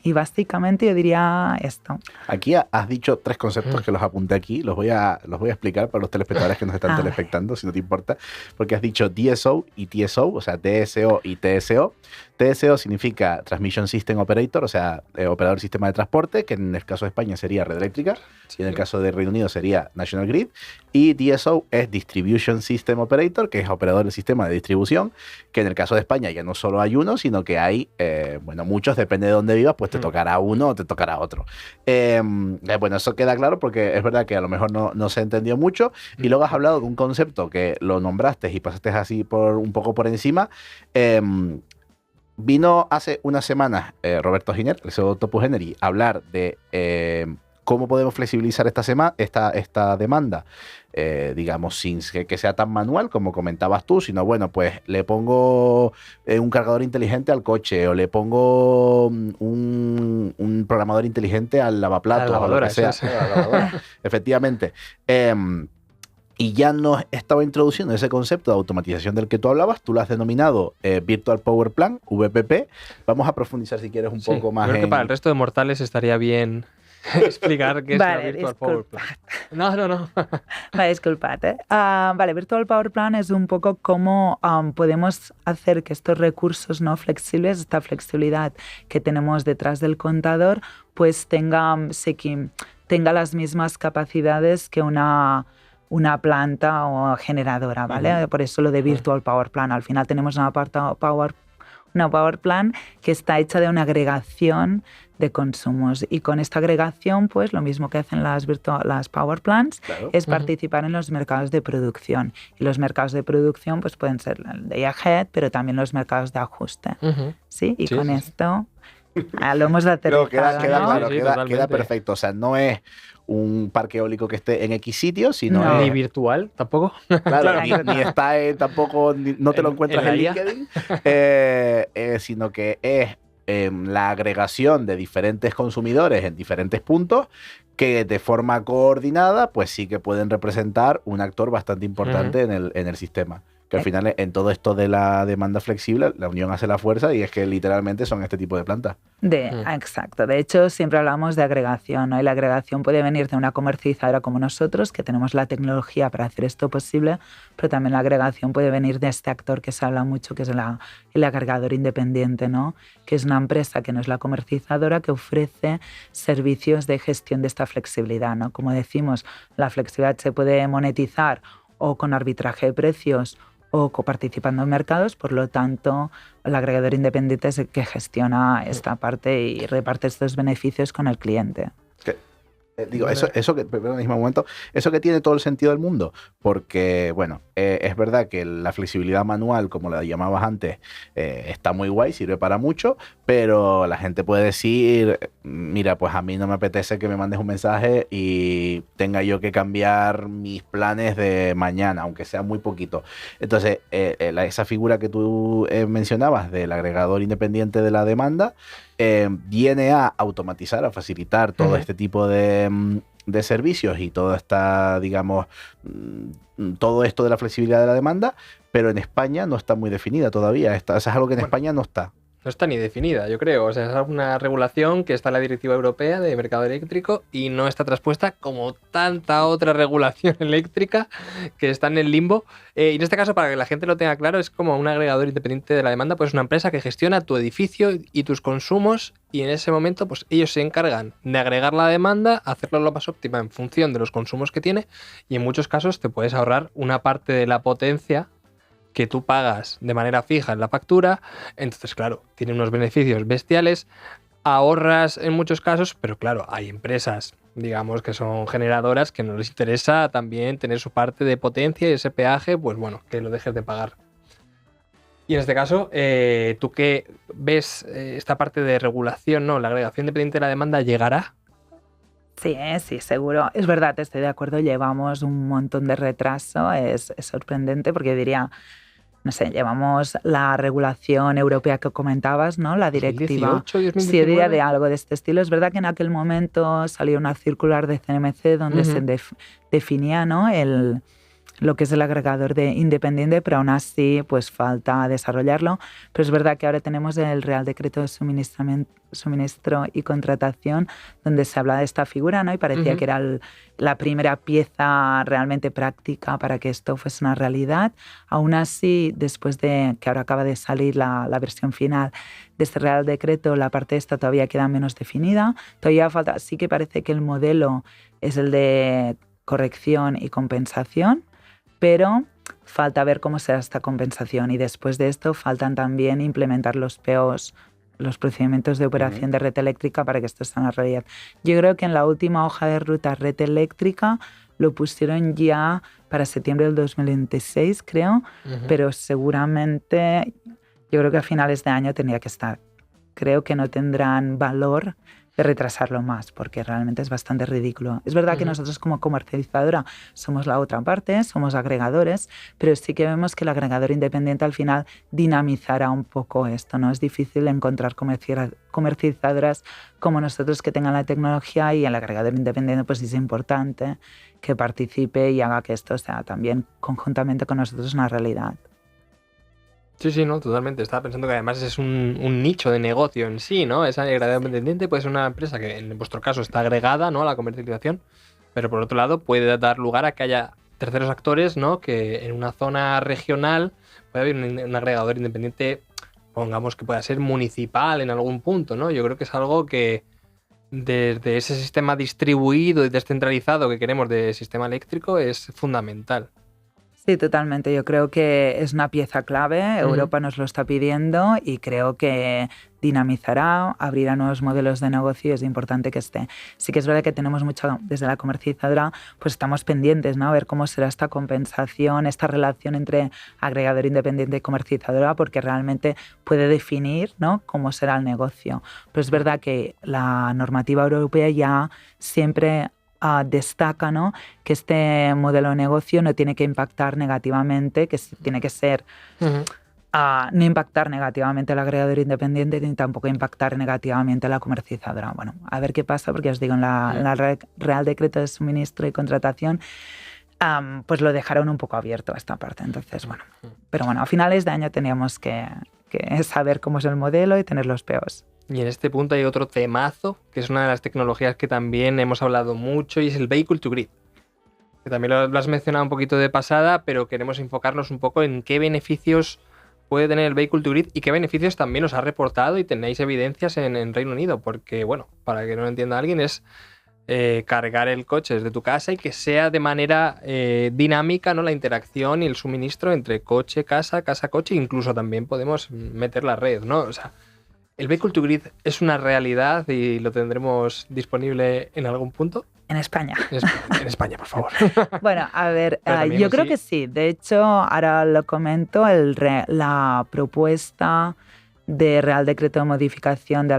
Y básicamente yo diría esto. Aquí has dicho 3 conceptos que los apunté aquí, los voy a explicar para los telespectadores que nos están telespectando, si no te importa, porque has dicho DSO y TSO, o sea, DSO y TSO. TSO significa Transmission System Operator, o sea, operador de sistema de transporte, que en el caso de España sería Red Eléctrica, y en el caso de Reino Unido sería National Grid, y DSO es Distribution System Operator, que es operador del sistema de distribución, que en el caso de España ya no solo hay uno, sino que hay, muchos, depende de dónde vivas, pues te tocará uno o te tocará otro. Bueno, eso queda claro porque es verdad que a lo mejor no se entendió mucho, y luego has hablado de un concepto que lo nombraste y pasaste así un poco por encima. Vino hace unas semanas Roberto Giner, el CEO de Octopus Energy, a hablar de cómo podemos flexibilizar esta demanda, digamos, sin que sea tan manual como comentabas tú, sino bueno, pues le pongo un cargador inteligente al coche, o le pongo un programador inteligente al lavaplatos, o lo que sea. Sí. La lavadora, efectivamente. Y ya nos estaba introduciendo ese concepto de automatización del que tú hablabas. Tú lo has denominado Virtual Power Plant, VPP. Vamos a profundizar, si quieres, un poco más. Creo que para el resto de mortales estaría bien explicar qué es la Virtual Power Plant. No. Vale, disculpad. Vale, Virtual Power Plant es un poco cómo podemos hacer que estos recursos no flexibles, esta flexibilidad que tenemos detrás del contador, pues tenga las mismas capacidades que una planta o generadora, ¿vale? Por eso lo de Virtual Power Plant. Al final tenemos una Power Plant que está hecha de una agregación de consumos, y con esta agregación, pues lo mismo que hacen las Power Plants, claro, es participar en los mercados de producción. Y los mercados de producción pues pueden ser el day ahead, pero también los mercados de ajuste. ¿Sí? Y con esto lo hemos aterrizado. Queda claro, sí, queda perfecto. O sea, no es un parque eólico que esté en X sitio, sino ni virtual tampoco. Claro, ni está tampoco, no te lo encuentras en LinkedIn, sino que es la agregación de diferentes consumidores en diferentes puntos que de forma coordinada pues sí que pueden representar un actor bastante importante en el sistema. Que al final, en todo esto de la demanda flexible, la unión hace la fuerza, y es que literalmente son este tipo de plantas. Exacto. De hecho, siempre hablamos de agregación, ¿no? Y la agregación puede venir de una comercializadora como nosotros, que tenemos la tecnología para hacer esto posible, pero también la agregación puede venir de este actor que se habla mucho, que es el agregador independiente, ¿no? Que es una empresa que no es la comercializadora, que ofrece servicios de gestión de esta flexibilidad, ¿no? Como decimos, la flexibilidad se puede monetizar o con arbitraje de precios o coparticipando en mercados, por lo tanto, el agregador independiente es el que gestiona esta parte y reparte estos beneficios con el cliente. Eso que tiene todo el sentido del mundo, porque, bueno, es verdad que la flexibilidad manual, como la llamabas antes, está muy guay, sirve para mucho, pero la gente puede decir, mira, pues a mí no me apetece que me mandes un mensaje y tenga yo que cambiar mis planes de mañana, aunque sea muy poquito. Entonces, esa figura que tú mencionabas del agregador independiente de la demanda, viene a automatizar, a facilitar todo este tipo de servicios y toda esta, digamos, todo esto de la flexibilidad de la demanda, pero en España no está muy definida todavía. Eso es algo que en España no está. No está ni definida, yo creo. O sea, es una regulación que está en la Directiva Europea de Mercado Eléctrico y no está traspuesta como tanta otra regulación eléctrica que está en el limbo. Y en este caso, para que la gente lo tenga claro, es como un agregador independiente de la demanda, pues una empresa que gestiona tu edificio y tus consumos, y en ese momento pues ellos se encargan de agregar la demanda, hacerlo lo más óptima en función de los consumos que tiene, y en muchos casos te puedes ahorrar una parte de la potencia que tú pagas de manera fija en la factura. Entonces, claro, tiene unos beneficios bestiales, ahorras en muchos casos, pero claro, hay empresas, digamos, que son generadoras que no les interesa también tener su parte de potencia, y ese peaje, pues bueno, que lo dejes de pagar. Y en este caso, ¿tú qué ves esta parte de regulación, no? ¿La agregación dependiente de la demanda llegará? Sí, seguro. Es verdad, estoy de acuerdo, llevamos un montón de retraso, es sorprendente porque diría, no sé, llevamos la regulación europea que comentabas, ¿no? La directiva. 2018, sí, diría de algo de este estilo. Es verdad que en aquel momento salió una circular de CNMC donde se definía, ¿no? lo que es el agregador independiente, pero aún así pues falta desarrollarlo. Pero es verdad que ahora tenemos el Real Decreto de Suministro y Contratación, donde se habla de esta figura, ¿no? Y parecía que era la primera pieza realmente práctica para que esto fuese una realidad. Aún así, después de que ahora acaba de salir la versión final de este Real Decreto, la parte esta todavía queda menos definida. Todavía falta, sí que parece que el modelo es el de corrección y compensación, pero falta ver cómo será esta compensación, y después de esto faltan también implementar los POs, los procedimientos de operación de red eléctrica, para que esto sea una realidad. Yo creo que en la última hoja de ruta red eléctrica lo pusieron ya para septiembre del 2026, creo, pero seguramente yo creo que a finales de año tendría que estar. Creo que no tendrán valor de retrasarlo más, porque realmente es bastante ridículo. Es verdad que nosotros como comercializadora somos la otra parte, somos agregadores, pero sí que vemos que el agregador independiente al final dinamizará un poco esto, ¿no? Es difícil encontrar comercializadoras como nosotros que tengan la tecnología, y el agregador independiente pues es importante que participe y haga que esto sea también conjuntamente con nosotros una realidad. Sí, no, totalmente. Estaba pensando que además es un nicho de negocio en sí, ¿no? Esa agregador independiente puede ser una empresa que en vuestro caso está agregada, ¿no?, a la comercialización, pero por otro lado puede dar lugar a que haya terceros actores, ¿no?, que en una zona regional puede haber un agregador independiente, pongamos que pueda ser municipal en algún punto, ¿no? Yo creo que es algo que desde ese sistema distribuido y descentralizado que queremos de sistema eléctrico es fundamental. Sí, totalmente. Yo creo que es una pieza clave. Europa nos lo está pidiendo y creo que dinamizará, abrirá nuevos modelos de negocio y es importante que esté. Sí que es verdad que tenemos mucho, desde la comercializadora, pues estamos pendientes, ¿no?, a ver cómo será esta compensación, esta relación entre agregador independiente y comercializadora, porque realmente puede definir, ¿no?, cómo será el negocio. Pero es verdad que la normativa europea ya siempre destaca, ¿no?, que este modelo de negocio no tiene que impactar negativamente, que tiene que ser no impactar negativamente al agregador independiente ni tampoco impactar negativamente a la comercializadora. Bueno, a ver qué pasa, porque os digo, en la Real Decreto de Suministro y Contratación pues lo dejaron un poco abierto a esta parte. Entonces, bueno, pero bueno, a finales de año teníamos que saber cómo es el modelo y tener los POs. Y en este punto hay otro temazo, que es una de las tecnologías que también hemos hablado mucho, y es el Vehicle to Grid. Que también lo has mencionado un poquito de pasada, pero queremos enfocarnos un poco en qué beneficios puede tener el Vehicle to Grid y qué beneficios también os ha reportado y tenéis evidencias en Reino Unido. Porque, bueno, para que no lo entienda alguien, es cargar el coche desde tu casa y que sea de manera dinámica, ¿no?, la interacción y el suministro entre coche, casa, coche. Incluso también podemos meter la red, ¿no? O sea, ¿el Vehicle to Grid es una realidad y lo tendremos disponible en algún punto? En España. En España, por favor. Bueno, a ver, yo creo que sí. De hecho, ahora lo comento, la propuesta de Real Decreto de modificación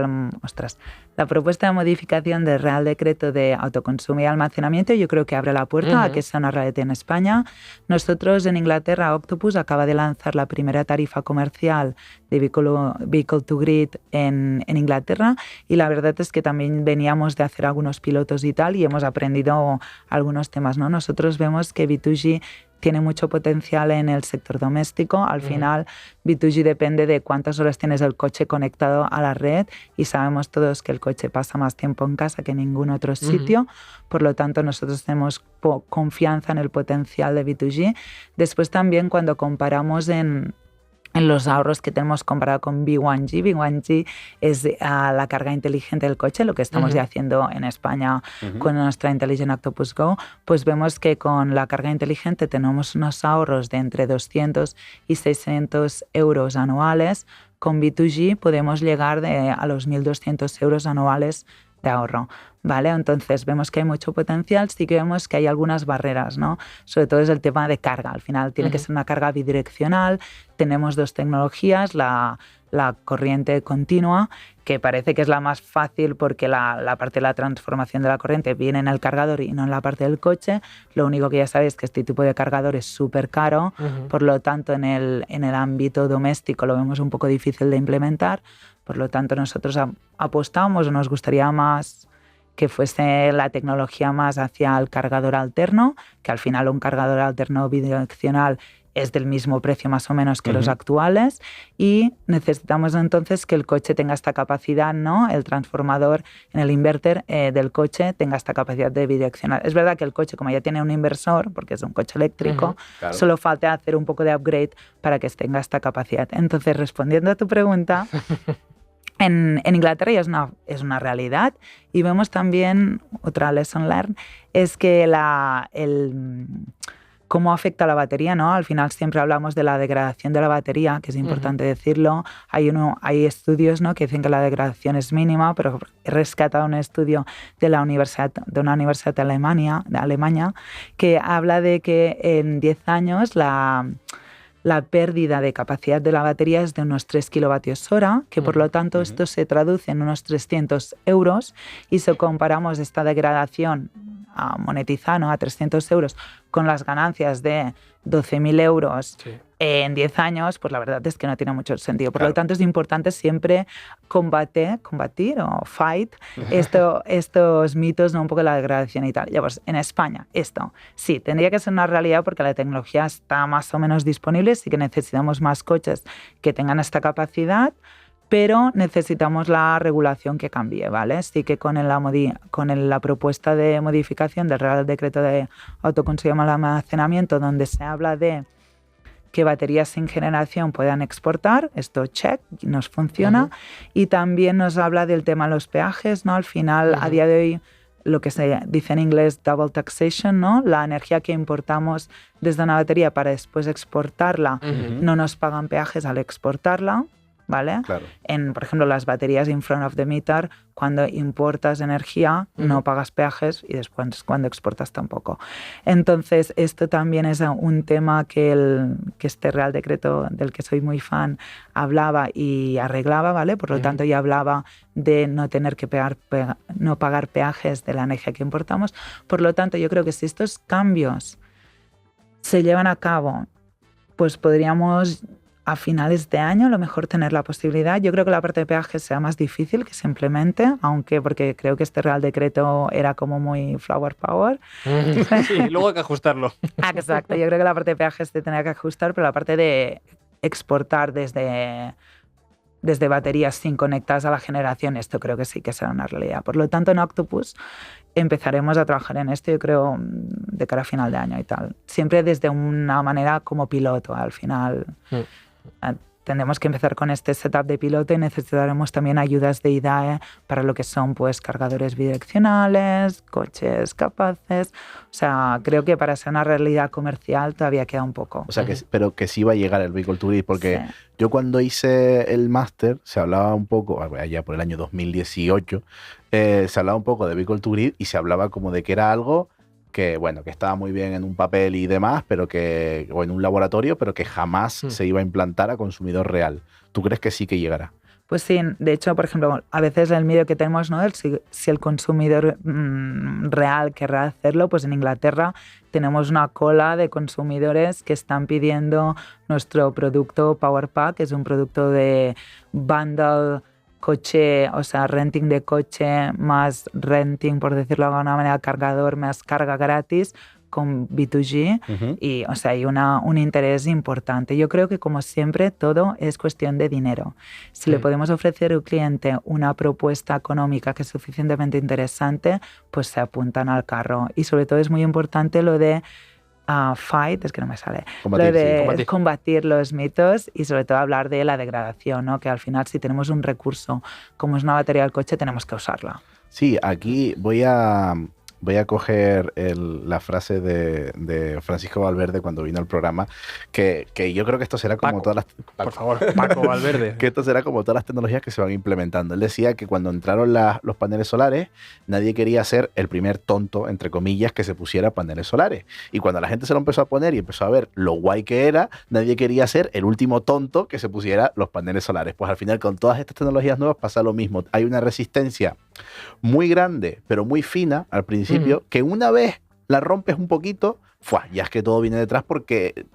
la propuesta de modificación del Real Decreto de Autoconsumo y Almacenamiento yo creo que abre la puerta a que sea una realidad en España. Nosotros en Inglaterra, Octopus acaba de lanzar la primera tarifa comercial de Vehicle to Grid en Inglaterra, y la verdad es que también veníamos de hacer algunos pilotos y tal, y hemos aprendido algunos temas, ¿no? Nosotros vemos que V2G tiene mucho potencial en el sector doméstico. Al final, V2G depende de cuántas horas tienes el coche conectado a la red, y sabemos todos que el coche pasa más tiempo en casa que en ningún otro sitio. Por lo tanto, nosotros tenemos confianza en el potencial de V2G. Después también, cuando comparamos en los ahorros que tenemos comparado con V1G. V1G es la carga inteligente del coche, lo que estamos ya haciendo en España con nuestra Intelligent Octopus Go. Pues vemos que con la carga inteligente tenemos unos ahorros de entre 200 y 600 euros anuales. Con V2G podemos llegar a los 1.200 euros anuales de ahorro, ¿vale? Entonces vemos que hay mucho potencial. Sí que vemos que hay algunas barreras, ¿no? Sobre todo es el tema de carga. Al final tiene que ser una carga bidireccional. Tenemos dos tecnologías, la corriente continua, que parece que es la más fácil porque la parte de la transformación de la corriente viene en el cargador y no en la parte del coche. Lo único que ya sabéis es que este tipo de cargador es súper caro, por lo tanto en el ámbito doméstico lo vemos un poco difícil de implementar. Por lo tanto, nosotros apostamos o nos gustaría más que fuese la tecnología más hacia el cargador alterno, que al final un cargador alterno bidireccional es del mismo precio más o menos que los actuales, y necesitamos entonces que el coche tenga esta capacidad, ¿no? El transformador en el inverter del coche tenga esta capacidad de bidireccional. Es verdad que el coche, como ya tiene un inversor, porque es un coche eléctrico, claro, solo falta hacer un poco de upgrade para que tenga esta capacidad. Entonces, respondiendo a tu pregunta, en Inglaterra ya es una realidad, y vemos también, otra lesson learned, es que cómo afecta la batería, ¿no? Al final siempre hablamos de la degradación de la batería, que es importante decirlo. Hay estudios, ¿no?, que dicen que la degradación es mínima, pero he rescatado un estudio de una universidad de Alemania, que habla de que en 10 años la pérdida de capacidad de la batería es de unos 3 kWh, que por lo tanto esto se traduce en unos 300 euros, y si comparamos esta degradación monetizada, ¿no?, a 300 euros con las ganancias de 12.000 euros en 10 años, pues la verdad es que no tiene mucho sentido. Por lo tanto, es importante siempre combatir o fight estos mitos, ¿no?, un poco de la degradación y tal. Ya pues, en España, esto sí, tendría que ser una realidad porque la tecnología está más o menos disponible, sí que necesitamos más coches que tengan esta capacidad, pero necesitamos la regulación que cambie, ¿vale? Sí que con la propuesta de modificación del Real Decreto de Autoconsumo y Almacenamiento, donde se habla de que baterías sin generación puedan exportar, esto check, nos funciona, y también nos habla del tema de los peajes, ¿no? Al final, a día de hoy, lo que se dice en inglés double taxation, ¿no? La energía que importamos desde una batería para después exportarla, no nos pagan peajes al exportarla, ¿vale? Claro. Por ejemplo, las baterías in front of the meter, cuando importas energía no pagas peajes, y después cuando exportas tampoco. Entonces, esto también es un tema que este Real Decreto, del que soy muy fan, hablaba y arreglaba, ¿vale? Por lo tanto, ya hablaba de no tener que no pagar peajes de la energía que importamos. Por lo tanto, yo creo que si estos cambios se llevan a cabo, pues podríamos a finales de año a lo mejor tener la posibilidad. Yo creo que la parte de peajes sea más difícil que se implemente, porque creo que este Real Decreto era como muy flower power. Sí, luego hay que ajustarlo. Exacto, yo creo que la parte de peajes se tendría que ajustar, pero la parte de exportar desde baterías sin conectadas a la generación, esto creo que sí que será una realidad. Por lo tanto, en Octopus empezaremos a trabajar en esto, yo creo, de cara a final de año y tal. Siempre desde una manera como piloto, al final. Tendremos que empezar con este setup de piloto y necesitaremos también ayudas de IDAE para lo que son, pues, cargadores bidireccionales, coches capaces. O sea, creo que para ser una realidad comercial todavía queda un poco. O sea, pero que sí va a llegar el Vehicle to Grid, porque yo cuando hice el máster se hablaba un poco, allá por el año 2018, se hablaba un poco de Vehicle to Grid y se hablaba como de que era algo que, bueno, que estaba muy bien en un papel y demás, o en un laboratorio, pero que jamás se iba a implantar a consumidor real. ¿Tú crees que sí que llegará? Pues sí, de hecho, por ejemplo, a veces el miedo que tenemos, ¿no?, si el consumidor real querrá hacerlo, pues en Inglaterra tenemos una cola de consumidores que están pidiendo nuestro producto PowerPack, que es un producto de bundle coche, o sea, renting de coche más renting, por decirlo de alguna manera, cargador más carga gratis con B2G, y, o sea, hay un interés importante. Yo creo que, como siempre, todo es cuestión de dinero. Si le podemos ofrecer al cliente una propuesta económica que es suficientemente interesante, pues se apuntan al carro. Y sobre todo es muy importante lo de fight, es que no me sale, combatir los mitos, y sobre todo hablar de la degradación, ¿no? Que al final, si tenemos un recurso como es una batería del coche, tenemos que usarla. Sí, aquí voy a coger la frase de Francisco Valverde cuando vino al programa, que yo creo que esto será como todas las... Por favor, Paco Valverde. Que esto será como todas las tecnologías que se van implementando. Él decía que cuando entraron los paneles solares, nadie quería ser el primer tonto, entre comillas, que se pusiera paneles solares. Y cuando la gente se lo empezó a poner y empezó a ver lo guay que era, nadie quería ser el último tonto que se pusiera los paneles solares. Pues al final, con todas estas tecnologías nuevas pasa lo mismo. Hay una resistencia muy grande, pero muy fina al principio, que una vez la rompes un poquito, ya es que todo viene detrás, porque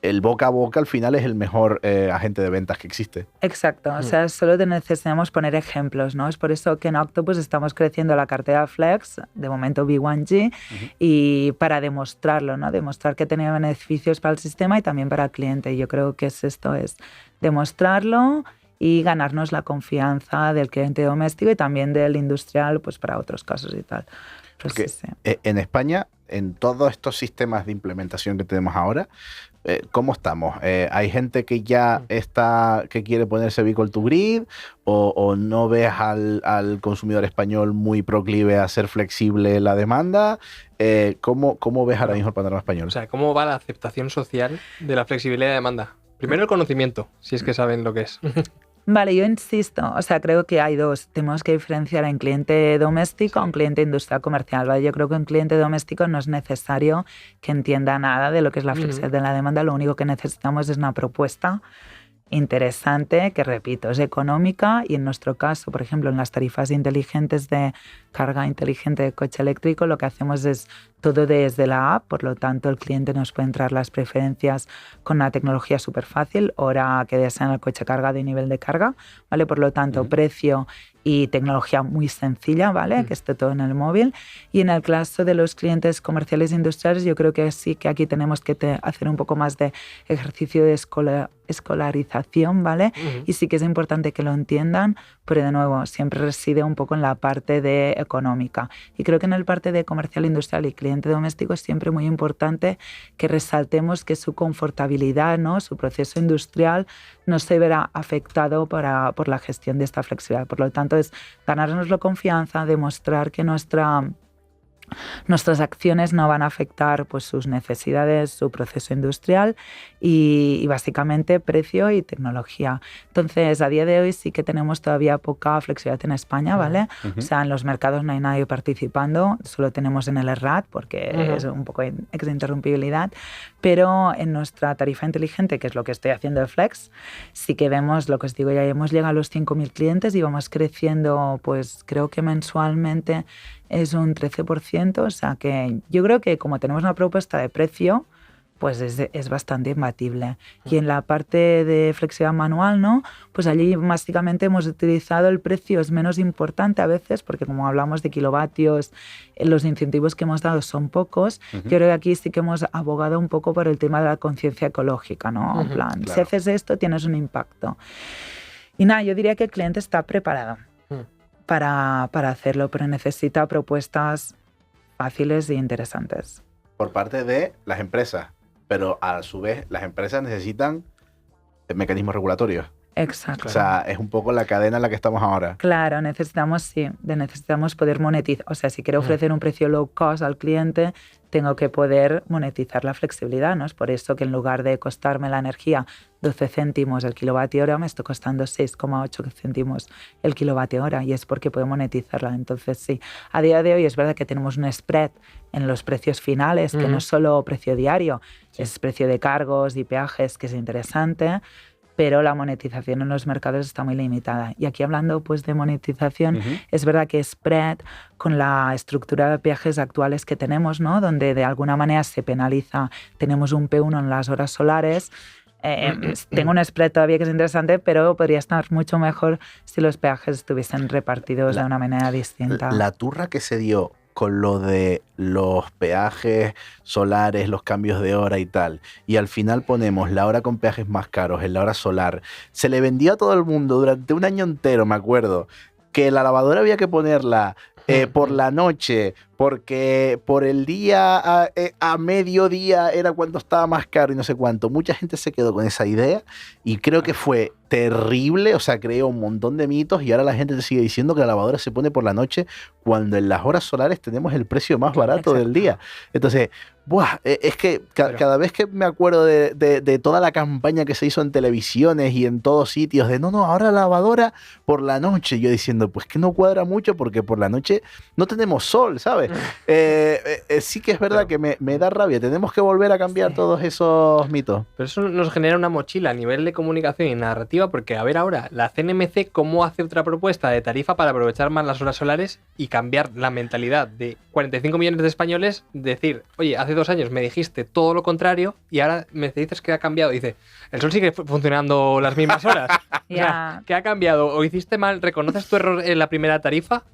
el boca a boca al final es el mejor agente de ventas que existe. Exacto, o sea, solo necesitamos poner ejemplos, ¿no? Es por eso que en Octopus estamos creciendo la cartera Flex, de momento B1G, y para demostrarlo, ¿no? Demostrar que tenía beneficios para el sistema y también para el cliente. Yo creo que es demostrarlo y ganarnos la confianza del cliente doméstico y también del industrial, pues para otros casos y tal. Pues porque sí. En España, en todos estos sistemas de implementación que tenemos ahora, ¿cómo estamos? ¿Hay gente que ya que quiere ponerse Vehicle to Grid o no ves al consumidor español muy proclive a ser flexible la demanda? ¿Cómo ves ahora mismo el panorama español? O sea, ¿cómo va la aceptación social de la flexibilidad de demanda? Primero el conocimiento, si es que saben lo que es. Vale, yo insisto, o sea, creo que hay dos. Tenemos que diferenciar en cliente doméstico a un cliente industrial comercial, ¿vale? Yo creo que un cliente doméstico no es necesario que entienda nada de lo que es la flexibilidad de la demanda, lo único que necesitamos es una propuesta interesante, que repito, es económica y en nuestro caso, por ejemplo, en las tarifas inteligentes de carga inteligente de coche eléctrico, lo que hacemos es todo desde la app, por lo tanto el cliente nos puede entrar las preferencias con una tecnología súper fácil, hora que desean el coche cargado y nivel de carga, ¿vale? Por lo tanto, precio y tecnología muy sencilla, ¿vale? Que esté todo en el móvil. Y en el caso de los clientes comerciales e industriales, yo creo que sí que aquí tenemos que hacer un poco más de ejercicio de escolarización, ¿vale? Y sí que es importante que lo entiendan, pero de nuevo, siempre reside un poco en la parte de económica. Y creo que en el parte de comercial industrial y cliente doméstico es siempre muy importante que resaltemos que su confortabilidad, ¿no? Su proceso industrial no se verá afectado por la gestión de esta flexibilidad. Por lo tanto, es ganarnos la confianza, demostrar que nuestras acciones no van a afectar pues, sus necesidades, su proceso industrial y básicamente precio y tecnología. Entonces, a día de hoy sí que tenemos todavía poca flexibilidad en España, ¿vale? O sea, en los mercados no hay nadie participando, solo tenemos en el ERRAT porque es un poco interrumpibilidad, pero en nuestra tarifa inteligente, que es lo que estoy haciendo de Flex, sí que vemos, lo que os digo, ya hemos llegado a los 5.000 clientes y vamos creciendo, pues creo que mensualmente es un 13%, o sea que yo creo que como tenemos una propuesta de precio, pues es bastante imbatible. Y en la parte de flexibilidad manual, ¿no? Pues allí básicamente hemos utilizado el precio, es menos importante a veces, porque como hablamos de kilovatios, los incentivos que hemos dado son pocos. Yo creo que aquí sí que hemos abogado un poco por el tema de la conciencia ecológica, ¿no? En plan, claro. Si haces esto, tienes un impacto. Y nada, yo diría que el cliente está preparado para hacerlo, pero necesita propuestas fáciles e interesantes. Por parte de las empresas, pero a su vez las empresas necesitan mecanismos regulatorios. Exacto. O sea, es un poco la cadena en la que estamos ahora. Claro, necesitamos poder monetizar. O sea, si quiero ofrecer un precio low cost al cliente, tengo que poder monetizar la flexibilidad, ¿no? Es por eso que en lugar de costarme la energía 12 céntimos el kilovatio hora, me está costando 6,8 céntimos el kilovatio hora y es porque puedo monetizarla. Entonces, sí, a día de hoy es verdad que tenemos un spread en los precios finales, que no es solo precio diario, es precio de cargos y peajes, que es interesante, pero la monetización en los mercados está muy limitada. Y aquí hablando pues, de monetización, es verdad que spread con la estructura de peajes actuales que tenemos, ¿no? Donde de alguna manera se penaliza, tenemos un P1 en las horas solares, tengo un spread todavía que es interesante, pero podría estar mucho mejor si los peajes estuviesen repartidos de una manera distinta. La turra que se dio con lo de los peajes solares, los cambios de hora y tal, y al final ponemos la hora con peajes más caros en la hora solar, se le vendió a todo el mundo durante un año entero, me acuerdo, que la lavadora había que ponerla por la noche, porque por el día a mediodía era cuando estaba más caro y no sé cuánto. Mucha gente se quedó con esa idea y creo que fue terrible, o sea, creó un montón de mitos y ahora la gente te sigue diciendo que la lavadora se pone por la noche cuando en las horas solares tenemos el precio más barato del día. Entonces, es que cada vez que me acuerdo de toda la campaña que se hizo en televisiones y en todos sitios de no, ahora la lavadora por la noche, yo diciendo, pues que no cuadra mucho porque por la noche no tenemos sol, ¿sabes? sí que es verdad que me da rabia. Tenemos que volver a cambiar todos esos mitos. Pero eso nos genera una mochila a nivel de comunicación y narrativa, porque a ver ahora, la CNMC cómo hace otra propuesta de tarifa para aprovechar más las horas solares y cambiar la mentalidad de 45 millones de españoles, decir, oye, hace 2 años me dijiste todo lo contrario y ahora me dices que ha cambiado. Dice, el sol sigue funcionando las mismas horas. O sea, ¿qué ha cambiado? ¿O hiciste mal? ¿Reconoces tu error en la primera tarifa?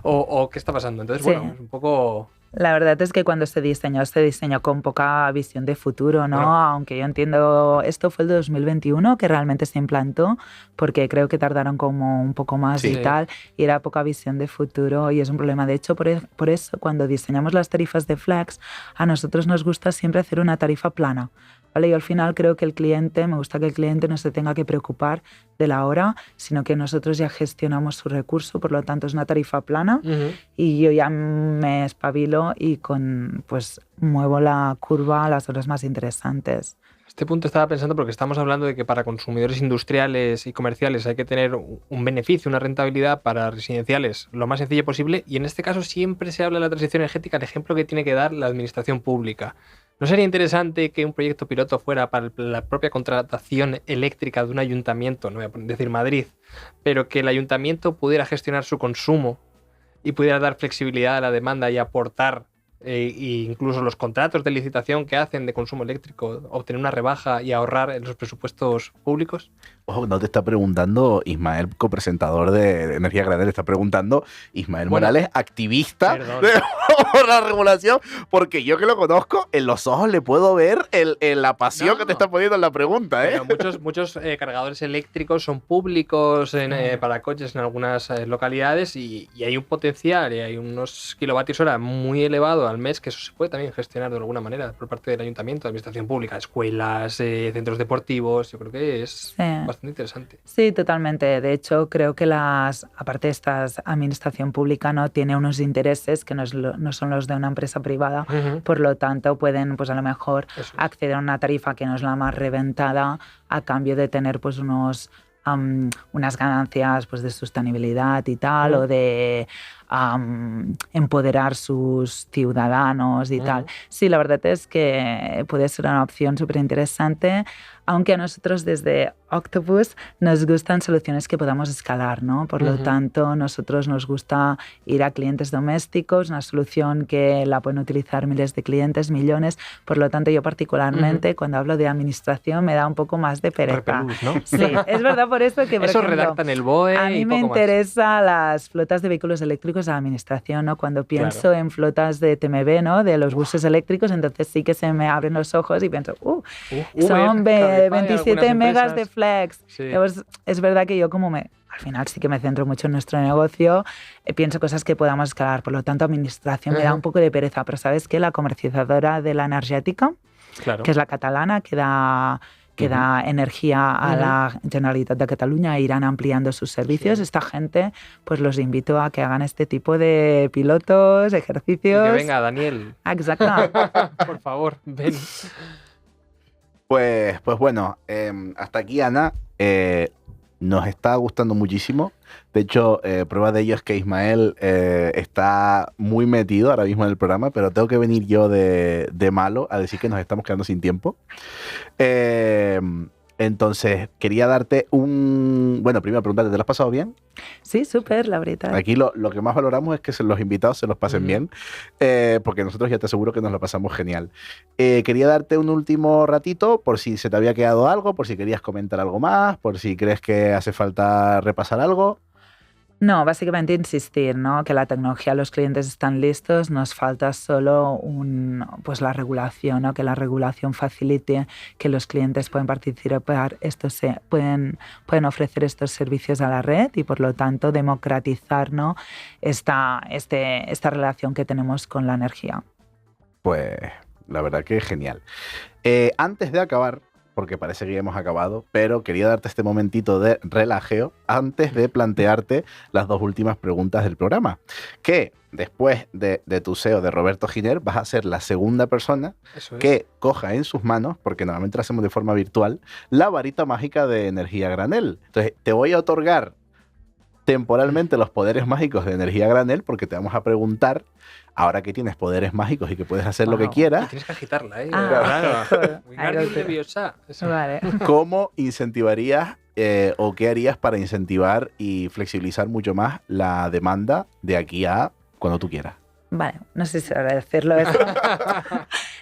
¿O qué está pasando? Entonces, bueno, es un poco... La verdad es que cuando se diseñó con poca visión de futuro, ¿no? Bueno. Aunque yo entiendo, esto fue el 2021 que realmente se implantó, porque creo que tardaron como un poco más y tal, y era poca visión de futuro y es un problema. De hecho, por eso, cuando diseñamos las tarifas de Flex, a nosotros nos gusta siempre hacer una tarifa plana. ¿Vale? Yo al final creo que me gusta que el cliente no se tenga que preocupar de la hora, sino que nosotros ya gestionamos su recurso, por lo tanto es una tarifa plana y yo ya me espabilo y pues muevo la curva a las horas más interesantes. Este punto estaba pensando porque estamos hablando de que para consumidores industriales y comerciales hay que tener un beneficio, una rentabilidad, para residenciales lo más sencillo posible, y en este caso siempre se habla de la transición energética, el ejemplo que tiene que dar la administración pública. ¿No sería interesante que un proyecto piloto fuera para la propia contratación eléctrica de un ayuntamiento, no voy a decir Madrid, pero que el ayuntamiento pudiera gestionar su consumo y pudiera dar flexibilidad a la demanda y aportar e incluso los contratos de licitación que hacen de consumo eléctrico, obtener una rebaja y ahorrar en los presupuestos públicos? Ojo, no te está preguntando Ismael, copresentador de Energía Granel, está preguntando Ismael Morales, activista por la regulación, porque yo que lo conozco, en los ojos le puedo ver la pasión que te está poniendo en la pregunta. Pero muchos cargadores eléctricos son públicos para coches en algunas localidades y hay un potencial y hay unos kilovatios hora muy elevado al mes, que eso se puede también gestionar de alguna manera por parte del ayuntamiento, de administración pública, escuelas, centros deportivos. Yo creo que es bastante interesante. Sí, totalmente. De hecho, creo que aparte de esta administración pública, no tiene unos intereses que no son los de una empresa privada, por lo tanto pueden pues a lo mejor acceder a una tarifa que no es la más reventada a cambio de tener pues unas ganancias pues de sostenibilidad y tal, o de empoderar sus ciudadanos y tal. Sí, la verdad es que puede ser una opción súper interesante, aunque a nosotros desde Octopus nos gustan soluciones que podamos escalar, ¿no? Por lo tanto, nosotros nos gusta ir a clientes domésticos, una solución que la pueden utilizar miles de clientes, millones. Por lo tanto, yo particularmente, cuando hablo de administración, me da un poco más de pereza. Repelús, ¿no? Sí, es verdad por eso que, por eso ejemplo, redactan el BOE a mí y me poco interesa las flotas de vehículos eléctricos de la administración, ¿no? Cuando pienso en flotas de TMB, ¿no? De los buses eléctricos, entonces sí que se me abren los ojos y pienso, son 27 megas de Flex. Sí. Pues, es verdad que yo al final sí que me centro mucho en nuestro negocio, pienso cosas que podamos escalar, por lo tanto administración me da un poco de pereza, pero ¿sabes qué? La comercializadora de la energética, que es la catalana, que da energía a la Generalitat de Cataluña, irán ampliando sus servicios. Esta gente, pues los invito a que hagan este tipo de pilotos, ejercicios. Y que venga, Daniel. Exacto. Por favor, ven. Pues bueno, hasta aquí, Ana. Nos está gustando muchísimo. De hecho, prueba de ello es que Ismael está muy metido ahora mismo en el programa, pero tengo que venir yo de malo a decir que nos estamos quedando sin tiempo. Entonces, quería darte Bueno, primero preguntarte, ¿te lo has pasado bien? Sí, súper, la verdad. Aquí lo que más valoramos es que los invitados se los pasen bien, porque nosotros ya te aseguro que nos lo pasamos genial. Quería darte un último ratito por si se te había quedado algo, por si querías comentar algo más, por si crees que hace falta repasar algo. No, básicamente insistir, ¿no? Que la tecnología, los clientes están listos, nos falta solo pues la regulación, ¿no? Que la regulación facilite que los clientes puedan participar, pueden ofrecer estos servicios a la red y por lo tanto democratizar, ¿no? esta relación que tenemos con la energía. Pues la verdad que es genial. Antes de acabar, porque parece que ya hemos acabado, pero quería darte este momentito de relajeo antes de plantearte las 2 últimas preguntas del programa. Que después de tu SEO de Roberto Giner, vas a ser la segunda persona que coja en sus manos, porque normalmente lo hacemos de forma virtual, la varita mágica de Energía Granel. Entonces, te voy a otorgar temporalmente los poderes mágicos de energía a granel, porque te vamos a preguntar, ahora que tienes poderes mágicos y que puedes hacer lo que Y quieras, tienes que agitarla, ¿eh? Claro. Wingardium Leviosa. Eso. Vale. ¿cómo incentivarías o qué harías para incentivar y flexibilizar mucho más la demanda de aquí a cuando tú quieras? Vale, no sé si sabré decirlo eso.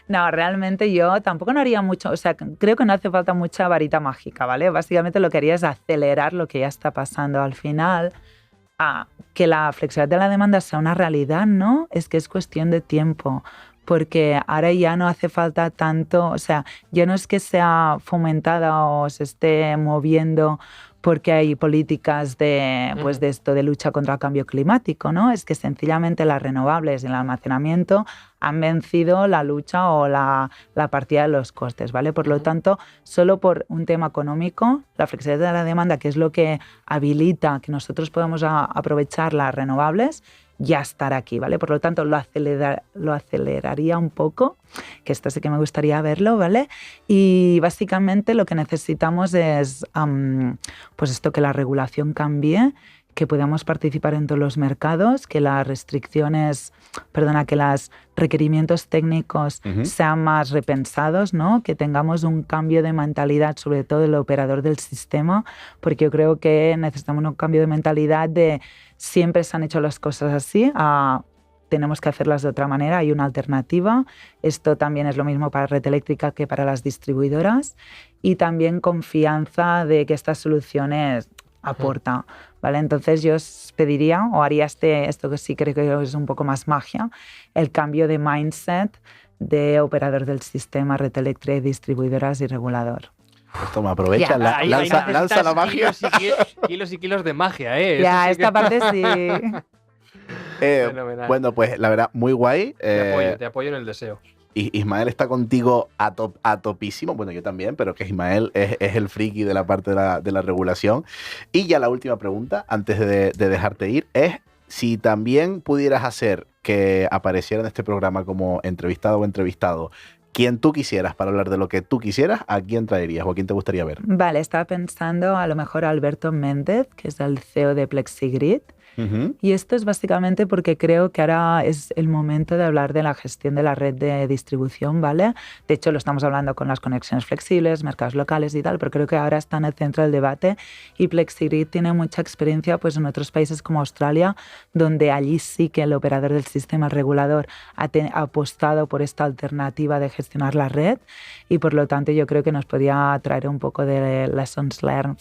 No, realmente yo tampoco no haría mucho, o sea, creo que no hace falta mucha varita mágica, ¿vale? Básicamente lo que haría es acelerar lo que ya está pasando al final, a que la flexibilidad de la demanda sea una realidad, ¿no? Es que es cuestión de tiempo, porque ahora ya no hace falta tanto, o sea, ya no es que sea fomentada o se esté moviendo porque hay políticas pues de esto de lucha contra el cambio climático, ¿no? Es que sencillamente las renovables y el almacenamiento han vencido la lucha o la partida de los costes, ¿vale? Por lo tanto, solo por un tema económico, la flexibilidad de la demanda, que es lo que habilita que nosotros podamos aprovechar las renovables, ya estará aquí, ¿vale? Por lo tanto, lo aceleraría un poco, que esto sí que me gustaría verlo, ¿vale? Y básicamente lo que necesitamos es, pues esto, que la regulación cambie, que podamos participar en todos los mercados, que las restricciones, que los requerimientos técnicos sean más repensados, ¿no? Que tengamos un cambio de mentalidad, sobre todo el operador del sistema, porque yo creo que necesitamos un cambio de mentalidad de siempre se han hecho las cosas así, tenemos que hacerlas de otra manera, hay una alternativa. Esto también es lo mismo para Red Eléctrica que para las distribuidoras, y también confianza de que estas soluciones aporta, ¿vale? Entonces yo os pediría, o haría esto que sí creo que es un poco más magia, el cambio de mindset de operador del sistema, Red Eléctrica, distribuidoras y regulador. Pues toma, aprovecha, Ahí lanza la magia. Kilos y kilos de magia, ¿eh? Ya, esta parte sí. Bueno, pues la verdad, muy guay. Te apoyo en el deseo. Ismael está contigo a topísimo. Bueno, yo también, pero que Ismael es el friki de la parte de la regulación. Y ya la última pregunta, antes de dejarte ir, es si también pudieras hacer que apareciera en este programa como entrevistado o entrevistado quien tú quisieras para hablar de lo que tú quisieras, ¿a quién traerías o a quién te gustaría ver? Vale, estaba pensando a lo mejor a Alberto Méndez, que es el CEO de Plexigrid. Y esto es básicamente porque creo que ahora es el momento de hablar de la gestión de la red de distribución, ¿vale? De hecho, lo estamos hablando con las conexiones flexibles, mercados locales y tal, pero creo que ahora está en el centro del debate, y Plexigrid tiene mucha experiencia pues, en otros países como Australia, donde allí sí que el operador del sistema, el regulador, ha apostado por esta alternativa de gestionar la red, y por lo tanto yo creo que nos podría traer un poco de lessons learned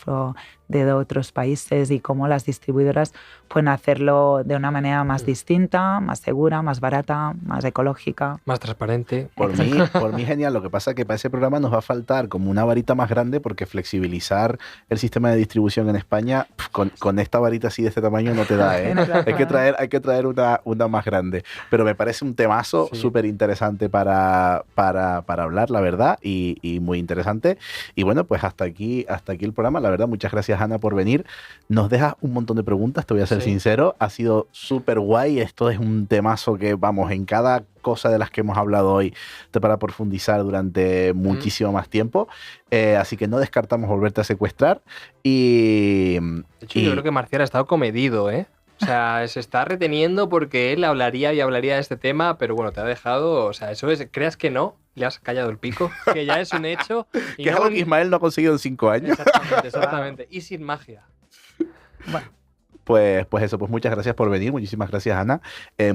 de otros países y cómo las distribuidoras pueden hacerlo de una manera más distinta, más segura, más barata, más ecológica. Más transparente. Por mí genial. Lo que pasa es que para ese programa nos va a faltar como una varita más grande, porque flexibilizar el sistema de distribución en España con esta varita así de este tamaño no te da, ¿eh? Hay que traer una más grande. Pero me parece un temazo súper interesante para hablar, la verdad, y muy interesante. Y bueno, pues hasta aquí el programa. La verdad, muchas gracias, Ana, por venir. Nos dejas un montón de preguntas, te voy a ser sincero. Ha sido súper guay. Esto es un temazo que, vamos, en cada cosa de las que hemos hablado hoy te para profundizar durante muchísimo más tiempo. Así que no descartamos volverte a secuestrar. De hecho, yo creo que Marcial ha estado comedido, ¿eh? O sea, se está reteniendo porque él hablaría de este tema, pero bueno, te ha dejado, o sea, eso es, creas que no, le has callado el pico, que ya es un hecho. Y que es algo que Ismael no ha conseguido en 5 años. Exactamente. Y sin magia. Bueno. Pues eso, pues muchas gracias por venir, muchísimas gracias, Ana,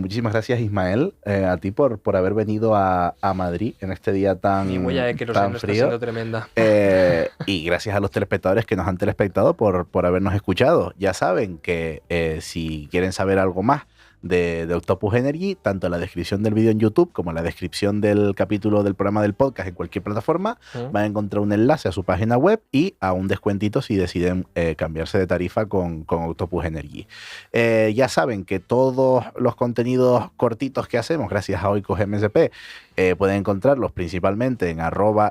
muchísimas gracias, Ismael, a ti por haber venido a Madrid en este día tan frío. Mi huella de queroseno está siendo tremenda. Y gracias a los telespectadores que nos han telespectado por habernos escuchado. Ya saben que si quieren saber algo más de Octopus Energy, tanto en la descripción del vídeo en YouTube como en la descripción del capítulo del programa del podcast en cualquier plataforma, van a encontrar un enlace a su página web y a un descuentito si deciden cambiarse de tarifa con Octopus Energy. Ya saben que todos los contenidos cortitos que hacemos, gracias a Oikos MSP, pueden encontrarlos principalmente en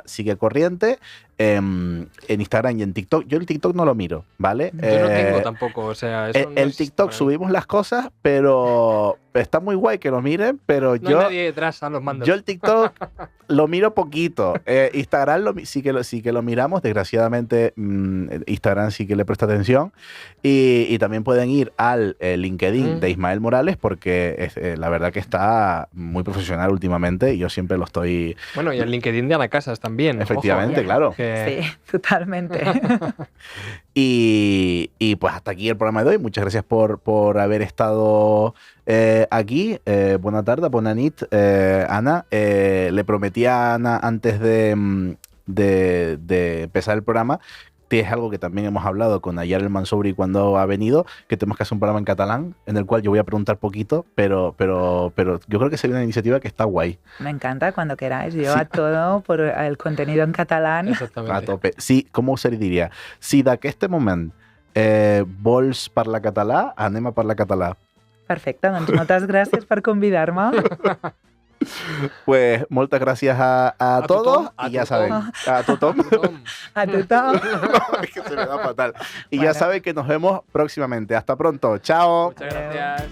@siguecorriente, en Instagram y en TikTok. Yo el TikTok no lo miro, ¿vale? Yo no tengo tampoco, o sea... Eso el TikTok subimos las cosas, pero está muy guay que lo miren, pero No hay nadie detrás a los mandos. yo el TikTok lo miro poquito. Instagram sí que lo miramos. Desgraciadamente, Instagram sí que le presta atención. Y también pueden ir al LinkedIn de Ismael Morales, porque la verdad que está muy profesional últimamente y yo siempre lo estoy... Bueno, y el LinkedIn de Ana Casas también. Efectivamente, ojo, claro. que- Sí, totalmente. Y pues hasta aquí el programa de hoy. Muchas gracias por haber estado aquí. Buena tarde, buena nit, Ana. Le prometí a Ana antes de empezar el programa, que es algo que también hemos hablado con Ayar el Mansouri cuando ha venido, que tenemos que hacer un programa en catalán, en el cual yo voy a preguntar poquito, pero yo creo que sería una iniciativa que está guay. Me encanta cuando queráis. Yo Sí. a todo por el contenido en catalán. Exactamente. A tope. Sí, com se li diria? Si d'aquest moment vols parlar català, anem a parlar català. Perfecte, doncs moltes gràcies per convidar-me. Pues moltes gràcies a todos tothom, y ya a saben, tothom. a tothom. Tom. A tothom. No, es que se me da fatal. Y ya Bueno. saben que nos vemos próximamente. Hasta pronto. Chao. Muchas gracias.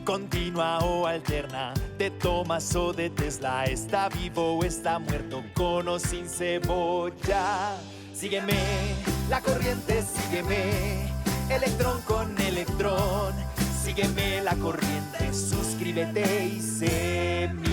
Continua o alterna, de Thomas o de Tesla, está vivo o está muerto, con o sin cebolla. Sígueme, la corriente, sígueme, electrón con electrón, sígueme la corriente, suscríbete y sé mi